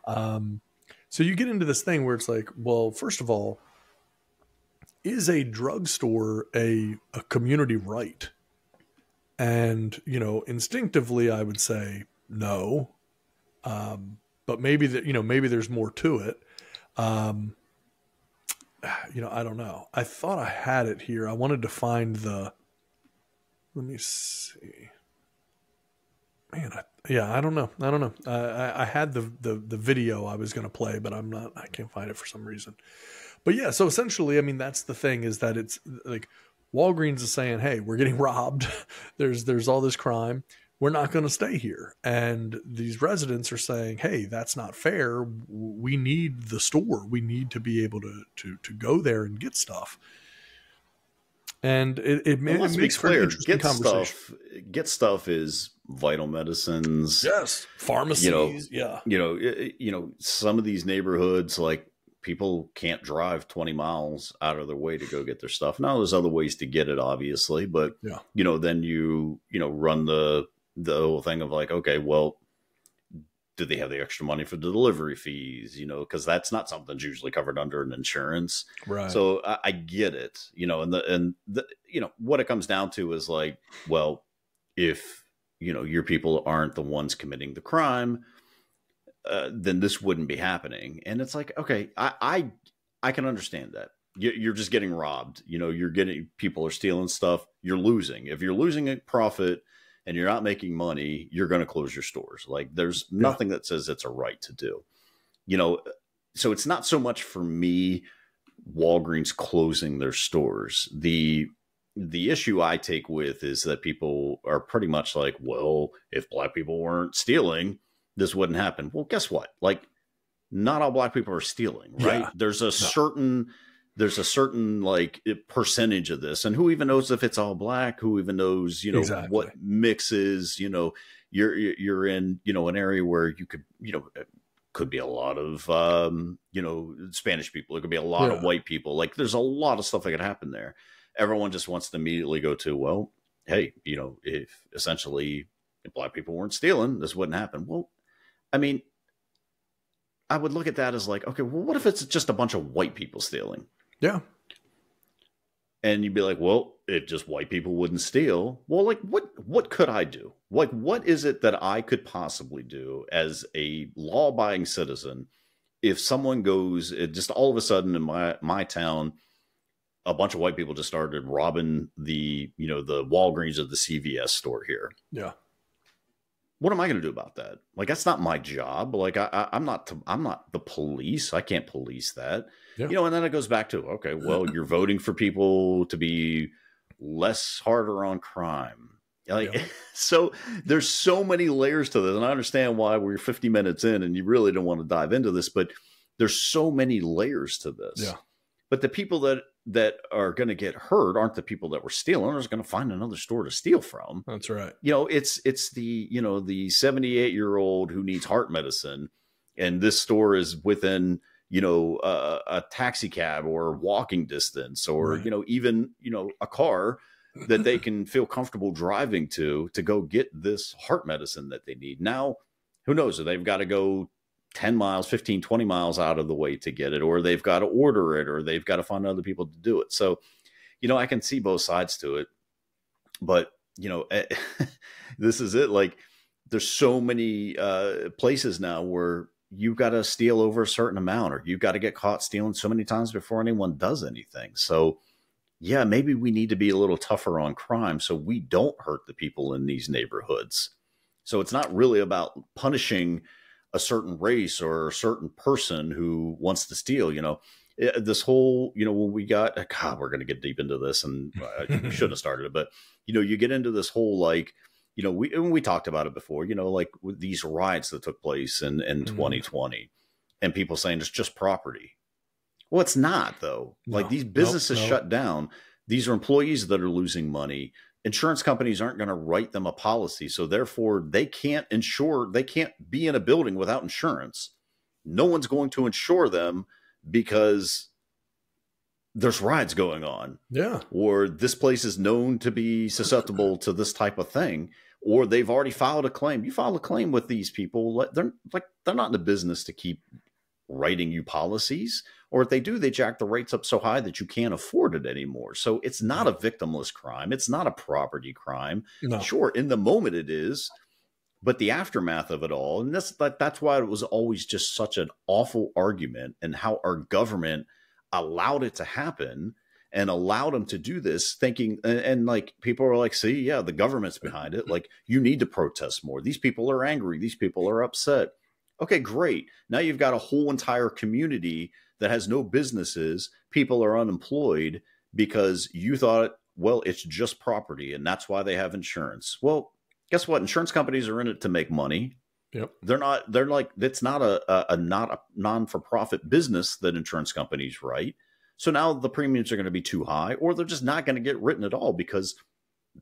So you get into this thing where it's like, well, first of all, is a drugstore a community right? And, instinctively I would say no. But maybe maybe there's more to it. I don't know. I thought I had it here. I wanted to find let me see. Man, I don't know. I had the video I was going to play, but I can't find it for some reason. But yeah, so essentially, I mean, that's the thing is that it's like, Walgreens is saying, hey, we're getting robbed. There's all this crime. We're not going to stay here. And these residents are saying, hey, that's not fair. We need the store. We need to be able to go there and get stuff. And it makes for an interesting conversation. Get stuff is vital medicines. Yes. Pharmacies. Some of these neighborhoods, like, people can't drive 20 miles out of their way to go get their stuff. Now there's other ways to get it, obviously, but then you run the whole thing of like, okay, well, do they have the extra money for the delivery fees? Cause that's not something that's usually covered under an insurance. Right. So I get it, and what it comes down to is like, well, if, your people aren't the ones committing the crime, then this wouldn't be happening. And it's like, okay, I can understand that. You're just getting robbed. People are stealing stuff. You're losing. If you're losing a profit and you're not making money, you're going to close your stores. Like, there's nothing that says it's a right to do. So it's not so much for me, Walgreens closing their stores. The issue I take with is that people are pretty much like, well, if black people weren't stealing, this wouldn't happen. Well, guess what? Like, not all black people are stealing, right? Yeah. There's a certain like percentage of this, and who even knows if it's all black? Who even knows, you know, Exactly. what mixes? You know, you're in, you know, an area where you could, you know, it could be a lot of you know, Spanish people. It could be a lot of white people. Like, there's a lot of stuff that could happen there. Everyone just wants to immediately go to, well, hey, you know, if essentially if black people weren't stealing, this wouldn't happen. Well, I mean, I would look at that as like, okay, well, what if it's just a bunch of white people stealing? Yeah. And you'd be like, well, if just white people wouldn't steal, well, like, what could I do? Like, what is it that I could possibly do as a law-abiding citizen if someone goes, it just all of a sudden in my town, a bunch of white people just started robbing the, you know, the Walgreens or the CVS store here. Yeah. What am I going to do about that? Like, that's not my job. Like, I'm not the police. I can't police that. Yeah. You know, and then it goes back to, okay, well, you're voting for people to be less harder on crime. Like, so there's so many layers to this. And I understand why we're 50 minutes in and you really don't want to dive into this, but there's so many layers to this. Yeah. But the people that are going to get hurt aren't the people that were stealing. They're going to find another store to steal from. That's right. You know, it's the, you know, the 78-year-old who needs heart medicine, and this store is within, you know, a taxi cab or walking distance, or, you know, even, you know, a car that they can feel comfortable driving to go get this heart medicine that they need. Now, who knows? They've got to go 10 miles, 15, 20 miles out of the way to get it, or they've got to order it, or they've got to find other people to do it. So, you know, I can see both sides to it, but, you know, this is it. Like, there's so many places now where you've got to steal over a certain amount, or you've got to get caught stealing so many times before anyone does anything. So yeah, maybe we need to be a little tougher on crime so we don't hurt the people in these neighborhoods. So it's not really about punishing a certain race or a certain person who wants to steal. You know, this whole, you know, when we got, God, we're going to get deep into this, and we shouldn't have started it, but, you know, you get into this whole, like, you know, we talked about it before, you know, like with these riots that took place in 2020, and people saying it's just property. Well, it's not, though. No, like, these businesses shut down. These are employees that are losing money. Insurance companies aren't going to write them a policy. So therefore they can't insure. They can't be in a building without insurance. No one's going to insure them because there's riots going on. Yeah. Or this place is known to be susceptible to this type of thing. Or they've already filed a claim. You file a claim with these people. They're not in the business to keep writing you policies. Or if they do, they jack the rates up so high that you can't afford it anymore. So it's not a victimless crime. It's not a property crime. No. Sure, in the moment it is, but the aftermath of it all, and that's why it was always just such an awful argument, and how our government allowed it to happen and allowed them to do this, thinking, and like, people are like, see, yeah, the government's behind it. Like, you need to protest more. These people are angry. These people are upset. Okay, great. Now you've got a whole entire community that has no businesses. People are unemployed because you thought, well, it's just property, and that's why they have insurance. Well, guess what? Insurance companies are in it to make money. Yep. They're like, it's not a non-for-profit business that insurance companies write. So now the premiums are going to be too high, or they're just not going to get written at all because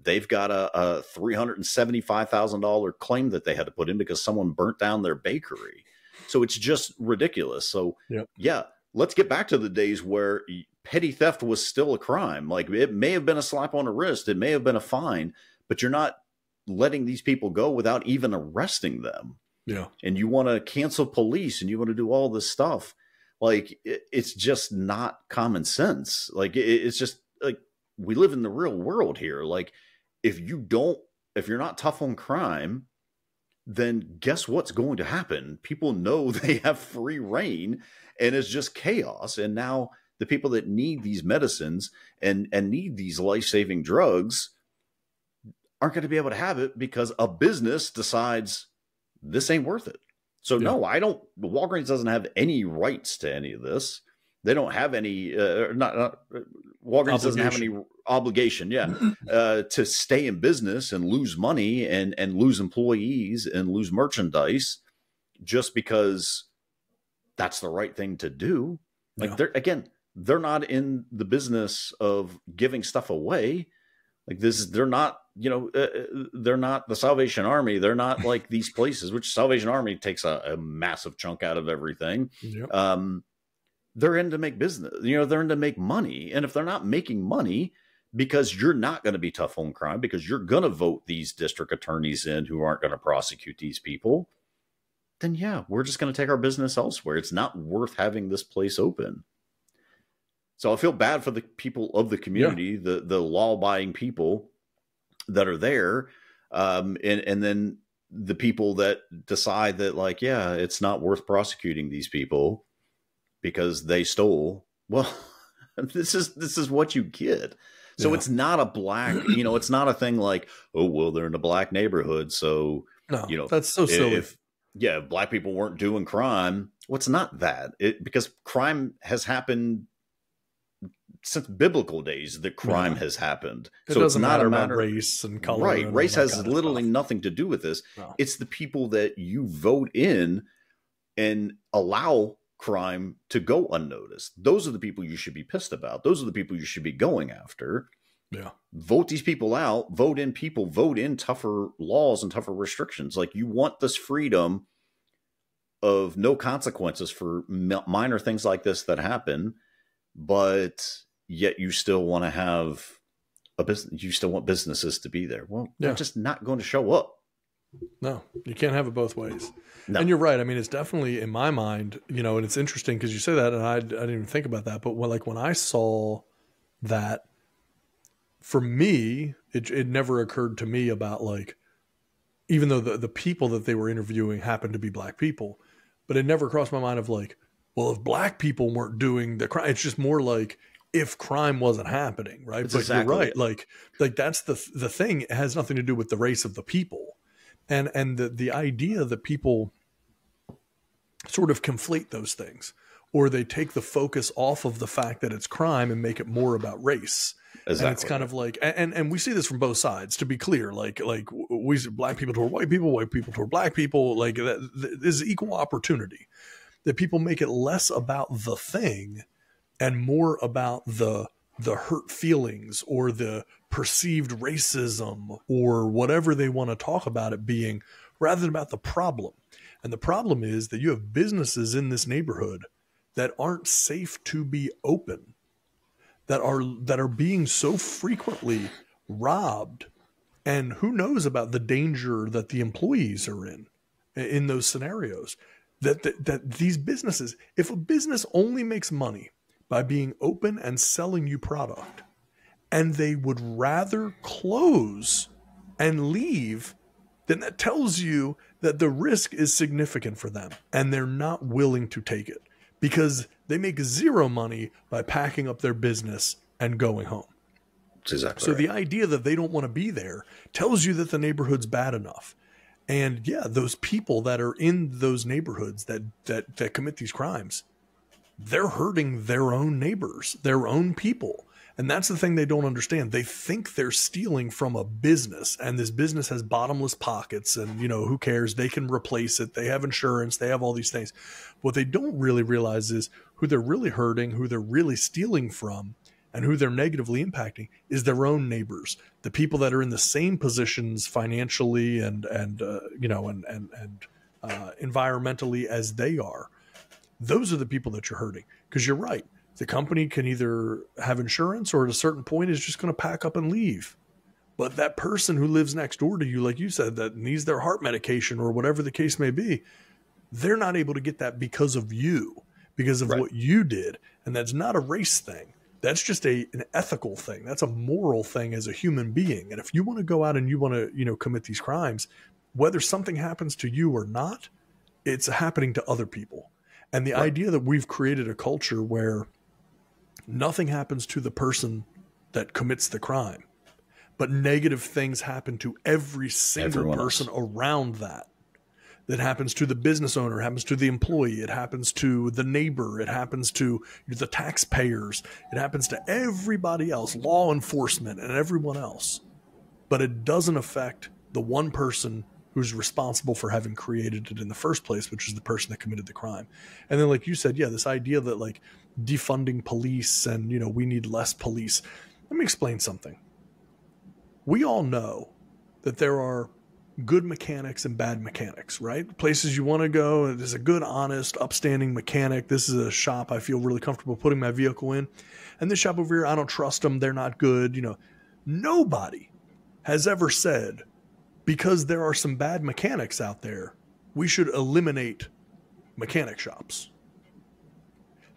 they've got a $375,000 claim that they had to put in because someone burnt down their bakery. So it's just ridiculous. So yeah, let's get back to the days where petty theft was still a crime. Like, it may have been a slap on the wrist, it may have been a fine, but you're not letting these people go without even arresting them. Yeah. And you want to cancel police, and you want to do all this stuff. Like, it's just not common sense. Like, it's just like, we live in the real world here. Like, if you're not tough on crime, then guess what's going to happen? People know they have free reign, and it's just chaos. And now the people that need these medicines and need these life-saving drugs aren't going to be able to have it because a business decides this ain't worth it. So no, Walgreens doesn't have any rights to any of this. They don't have any, Walgreens doesn't have any obligation, to stay in business and lose money and lose employees and lose merchandise just because that's the right thing to do. Like they're not in the business of giving stuff away. Like they're not, they're not the Salvation Army. They're not like these places, which Salvation Army takes a massive chunk out of everything. Yep. They're in to make business, they're in to make money. And if they're not making money because you're not going to be tough on crime, because you're going to vote these district attorneys in who aren't going to prosecute these people, then yeah, we're just going to take our business elsewhere. It's not worth having this place open. So I feel bad for the people of the community, the law-abiding people that are there. And then the people that decide that, like, yeah, it's not worth prosecuting these people because they stole. Well, this is what you get. So it's not a black, it's not a thing like, oh, well, they're in a black neighborhood. So, that's so silly. If black people weren't doing crime, well, it's not that. Because crime has happened since biblical days. That crime has happened. So it's not a matter of race and color. Right. Race has literally nothing to do with this. No. It's the people that you vote in and allow crime to go unnoticed. Those are the people you should be pissed about. Those are the people you should be going after. Yeah. Vote these people out, vote in people, vote in tougher laws and tougher restrictions. Like, you want this freedom of no consequences for minor things like this that happen, but yet you still want to have a business. You still want businesses to be there. Well, they're just not going to show up. No, you can't have it both ways. No. And you're right. I mean, it's definitely in my mind, and it's interesting because you say that, and I didn't even think about that. But when I saw that, for me, it never occurred to me about, like, even though the people that they were interviewing happened to be black people, but it never crossed my mind of, like, well, if black people weren't doing the crime, it's just more like if crime wasn't happening, right? But exactly. You're right. Like that's the thing. It has nothing to do with the race of the people. And the idea that people sort of conflate those things, or they take the focus off of the fact that it's crime and make it more about race. Exactly. And it's kind of like, and we see this from both sides, to be clear, like we see black people toward white people toward black people, like this is equal opportunity, that people make it less about the thing and more about the hurt feelings or the perceived racism or whatever they want to talk about it being, rather than about the problem. And the problem is that you have businesses in this neighborhood that aren't safe to be open, that are being so frequently robbed. And who knows about the danger that the employees are in those scenarios, that these businesses, if a business only makes money by being open and selling you product, and they would rather close and leave, then that tells you that the risk is significant for them and they're not willing to take it, because they make zero money by packing up their business and going home. That's exactly so right. The idea that they don't want to be there tells you that the neighborhood's bad enough. And yeah, those people that are in those neighborhoods that commit these crimes, they're hurting their own neighbors, their own people. And that's the thing they don't understand. They think they're stealing from a business, and this business has bottomless pockets, and, who cares? They can replace it. They have insurance. They have all these things. What they don't really realize is who they're really hurting, who they're really stealing from, and who they're negatively impacting is their own neighbors, the people that are in the same positions financially and environmentally as they are. Those are the people that you're hurting, because you're right. The company can either have insurance or at a certain point is just going to pack up and leave. But that person who lives next door to you, like you said, that needs their heart medication or whatever the case may be, they're not able to get that because of you, because of what you did. And that's not a race thing. That's just an ethical thing. That's a moral thing as a human being. And if you want to go out and you want to, commit these crimes, whether something happens to you or not, it's happening to other people. And the idea that we've created a culture where nothing happens to the person that commits the crime, but negative things happen to every single person around that. That happens to the business owner, happens to the employee, it happens to the neighbor, it happens to the taxpayers, it happens to everybody else, law enforcement and everyone else. But it doesn't affect the one person who's responsible for having created it in the first place, which is the person that committed the crime. And then, like you said, yeah, this idea that like defunding police and, you know, we need less police. Let me explain something. We all know that there are good mechanics and bad mechanics, right? Places you want to go, there's a good, honest, upstanding mechanic. This is a shop I feel really comfortable putting my vehicle in. And this shop over here, I don't trust them. They're not good. You know, nobody has ever said, because there are some bad mechanics out there, we should eliminate mechanic shops.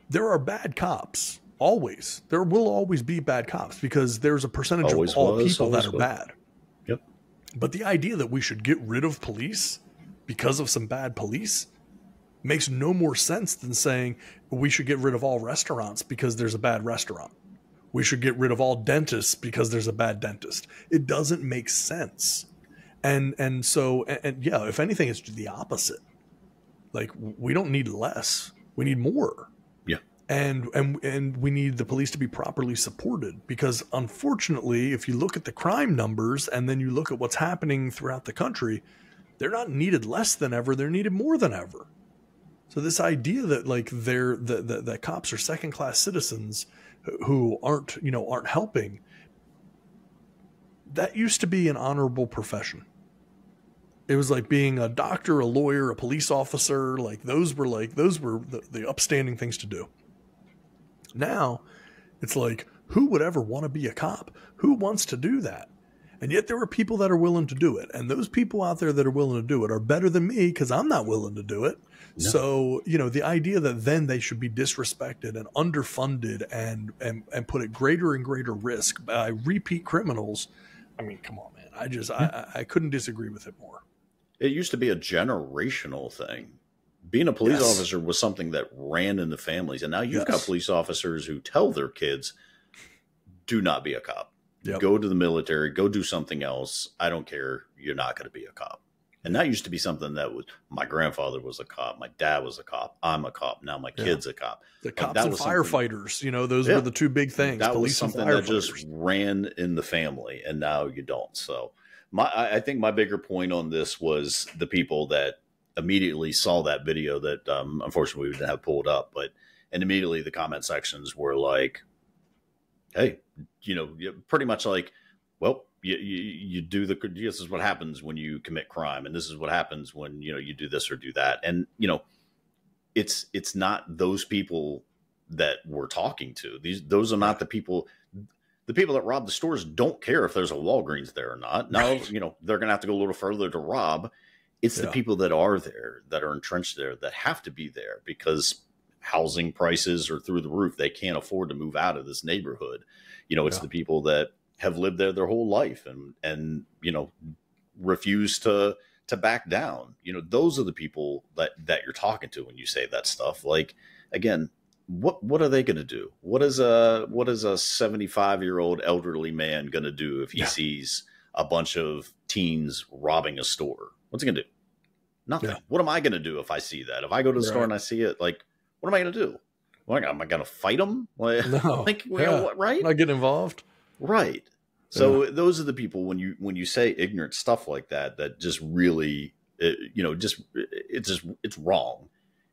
There are bad cops, always. There will always be bad cops because there's a percentage Always of all was, people that always are will. bad. Yep. But the idea that we should get rid of police because of some bad police makes no more sense than saying we should get rid of all restaurants because there's a bad restaurant. We should get rid of all dentists because there's a bad dentist. It doesn't make sense. And so yeah, if anything, it's the opposite. Like, we don't need less. We need more. Yeah. And we need the police to be properly supported, because unfortunately, if you look at the crime numbers and then you look at what's happening throughout the country, they're not needed less than ever. They're needed more than ever. So this idea that like that cops are second-class citizens who aren't helping, that used to be an honorable profession. It was like being a doctor, a lawyer, a police officer. Like those were the upstanding things to do. Now it's like, who would ever want to be a cop? Who wants to do that? And yet there are people that are willing to do it. And those people out there that are willing to do it are better than me, because I'm not willing to do it. No. So, you know, the idea that then they should be disrespected and underfunded and put at greater and greater risk by repeat criminals. I mean, come on, man. I couldn't disagree with it more. It used to be a generational thing. Being a police officer was something that ran in the families. And now you've got police officers who tell their kids, do not be a cop. Yep. Go to the military, go do something else. I don't care. You're not going to be a cop. And that used to be something that was, my grandfather was a cop. My dad was a cop. I'm a cop. Now my kid's a cop. The cops and firefighters, you know, those were the two big things. That was something that just ran in the family, and now you don't. So I think my bigger point on this was the people that immediately saw that video that unfortunately we didn't have pulled up, and immediately the comment sections were like, hey, you know, pretty much like, well, you do this is what happens when you commit crime, and this is what happens when, you know, you do this or do that. And, you know, it's not those people that we're talking to. Those are not the people that rob the stores don't care if there's a Walgreens there or not. Now, you know, they're going to have to go a little further to rob. It's the people that are there, that are entrenched there, that have to be there because housing prices are through the roof. They can't afford to move out of this neighborhood. You know, it's the people that have lived there their whole life and you know, refuse to back down. You know, those are the people that you're talking to when you say that stuff. Like, again, what are they going to do? What is a 75-year-old elderly man going to do if he sees a bunch of teens robbing a store? What's he going to do? Nothing. Yeah. What am I going to do if I see that? If I go to the store and I see it, like, what am I going to do? What, am I going to fight them? Like, no. Like, you know, what, right? Not get involved. Right. So those are the people when you say ignorant stuff like that just really, you know, it's wrong.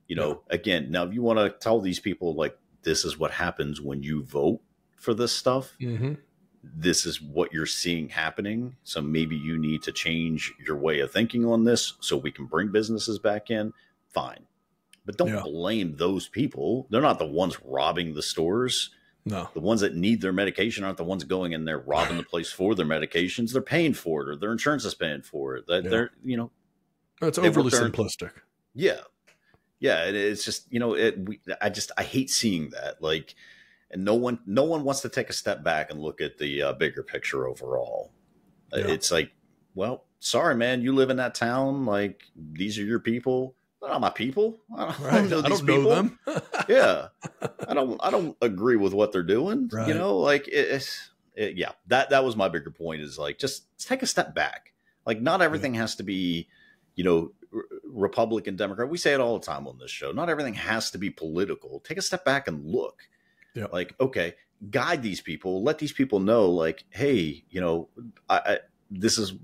You know, again, now if you want to tell these people like, this is what happens when you vote for this stuff. Mm-hmm. This is what you're seeing happening. So maybe you need to change your way of thinking on this so we can bring businesses back in. Fine. But don't blame those people. They're not the ones robbing the stores. No. The ones that need their medication aren't the ones going in there robbing the place for their medications. They're paying for it, or their insurance is paying for it. They're, you know. It's overly simplistic. Yeah. Yeah. It's just, you know, I hate seeing that. Like, and no one wants to take a step back and look at the bigger picture overall. Yeah. It's like, well, sorry, man, you live in that town. Like, these are your people. They're not my people. I don't know these people. Them. Yeah, I don't agree with what they're doing. Right. You know, like that was my bigger point. Is like, just take a step back. Like, not everything has to be, you know, Republican, Democrat. We say it all the time on this show. Not everything has to be political. Take a step back and look. Yeah. Like, okay, guide these people. Let these people know, like, hey, you know, this is,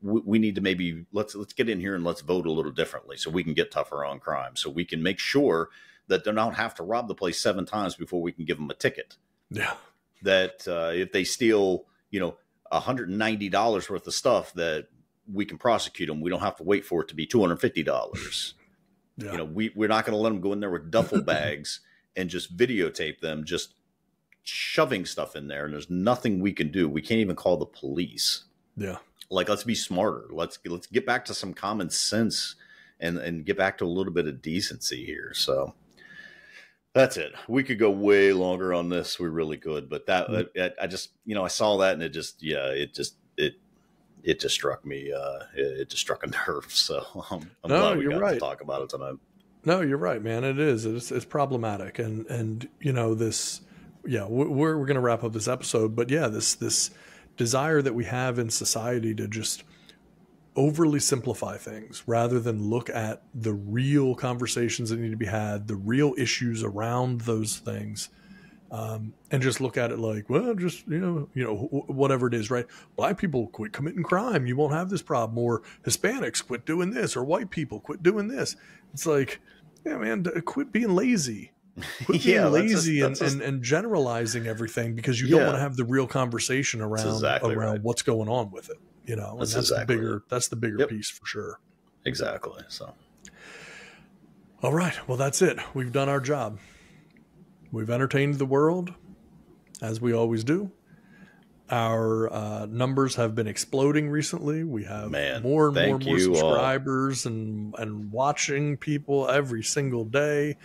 we need to maybe let's get in here and let's vote a little differently so we can get tougher on crime, so we can make sure that they don't have to rob the place 7 times before we can give them a ticket. Yeah. That if they steal, $190 worth of stuff, that we can prosecute them. We don't have to wait for it to be $250. Yeah. We're not going to let them go in there with duffel bags and just videotape them just shoving stuff in there. And there's nothing we can do. We can't even call the police. Yeah. Like, let's be smarter. Let's get back to some common sense and get back to a little bit of decency here. So that's it. We could go way longer on this. We really could. But I just, I saw that and it just struck me. It just struck a nerve. So I'm glad we got to talk about it tonight. No, you're right, man. It is. It's problematic. And this, we're going to wrap up this episode, but this desire that we have in society to just overly simplify things rather than look at the real conversations that need to be had, the real issues around those things, and just look at it like, well, just, whatever it is, right? Black people quit committing crime, you won't have this problem, or Hispanics quit doing this, or white people quit doing this. It's like, yeah, man, quit being lazy. Quit being lazy and generalizing everything because you don't want to have the real conversation around what's going on with it. And that's the bigger piece for sure. Exactly. So, all right. Well, that's it. We've done our job. We've entertained the world as we always do. Our numbers have been exploding recently. We have more and more subscribers and watching people every single day.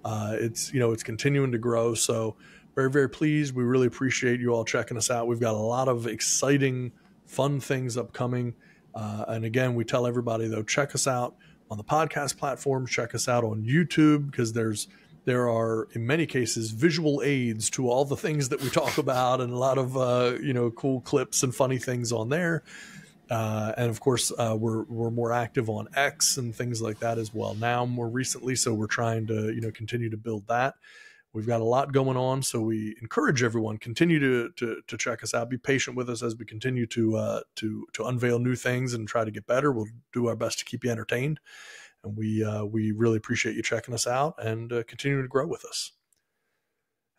It's continuing to grow. So very, very pleased. We really appreciate you all checking us out. We've got a lot of exciting, fun things upcoming. And again, we tell everybody though, check us out on the podcast platforms, check us out on YouTube, because there are in many cases visual aids to all the things that we talk about, and a lot of cool clips and funny things on there. And of course, we're more active on X and things like that as well now more recently. So we're trying to, continue to build that. We've got a lot going on. So we encourage everyone, continue to check us out. Be patient with us as we continue to unveil new things and try to get better. We'll do our best to keep you entertained. And we really appreciate you checking us out and continuing to grow with us.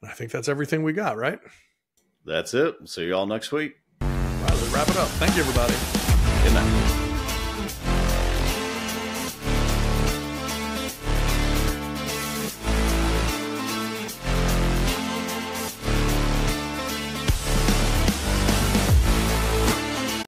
And I think that's everything we got, right? That's it. See you all next week. All right, let's wrap it up. Thank you, everybody. Good night.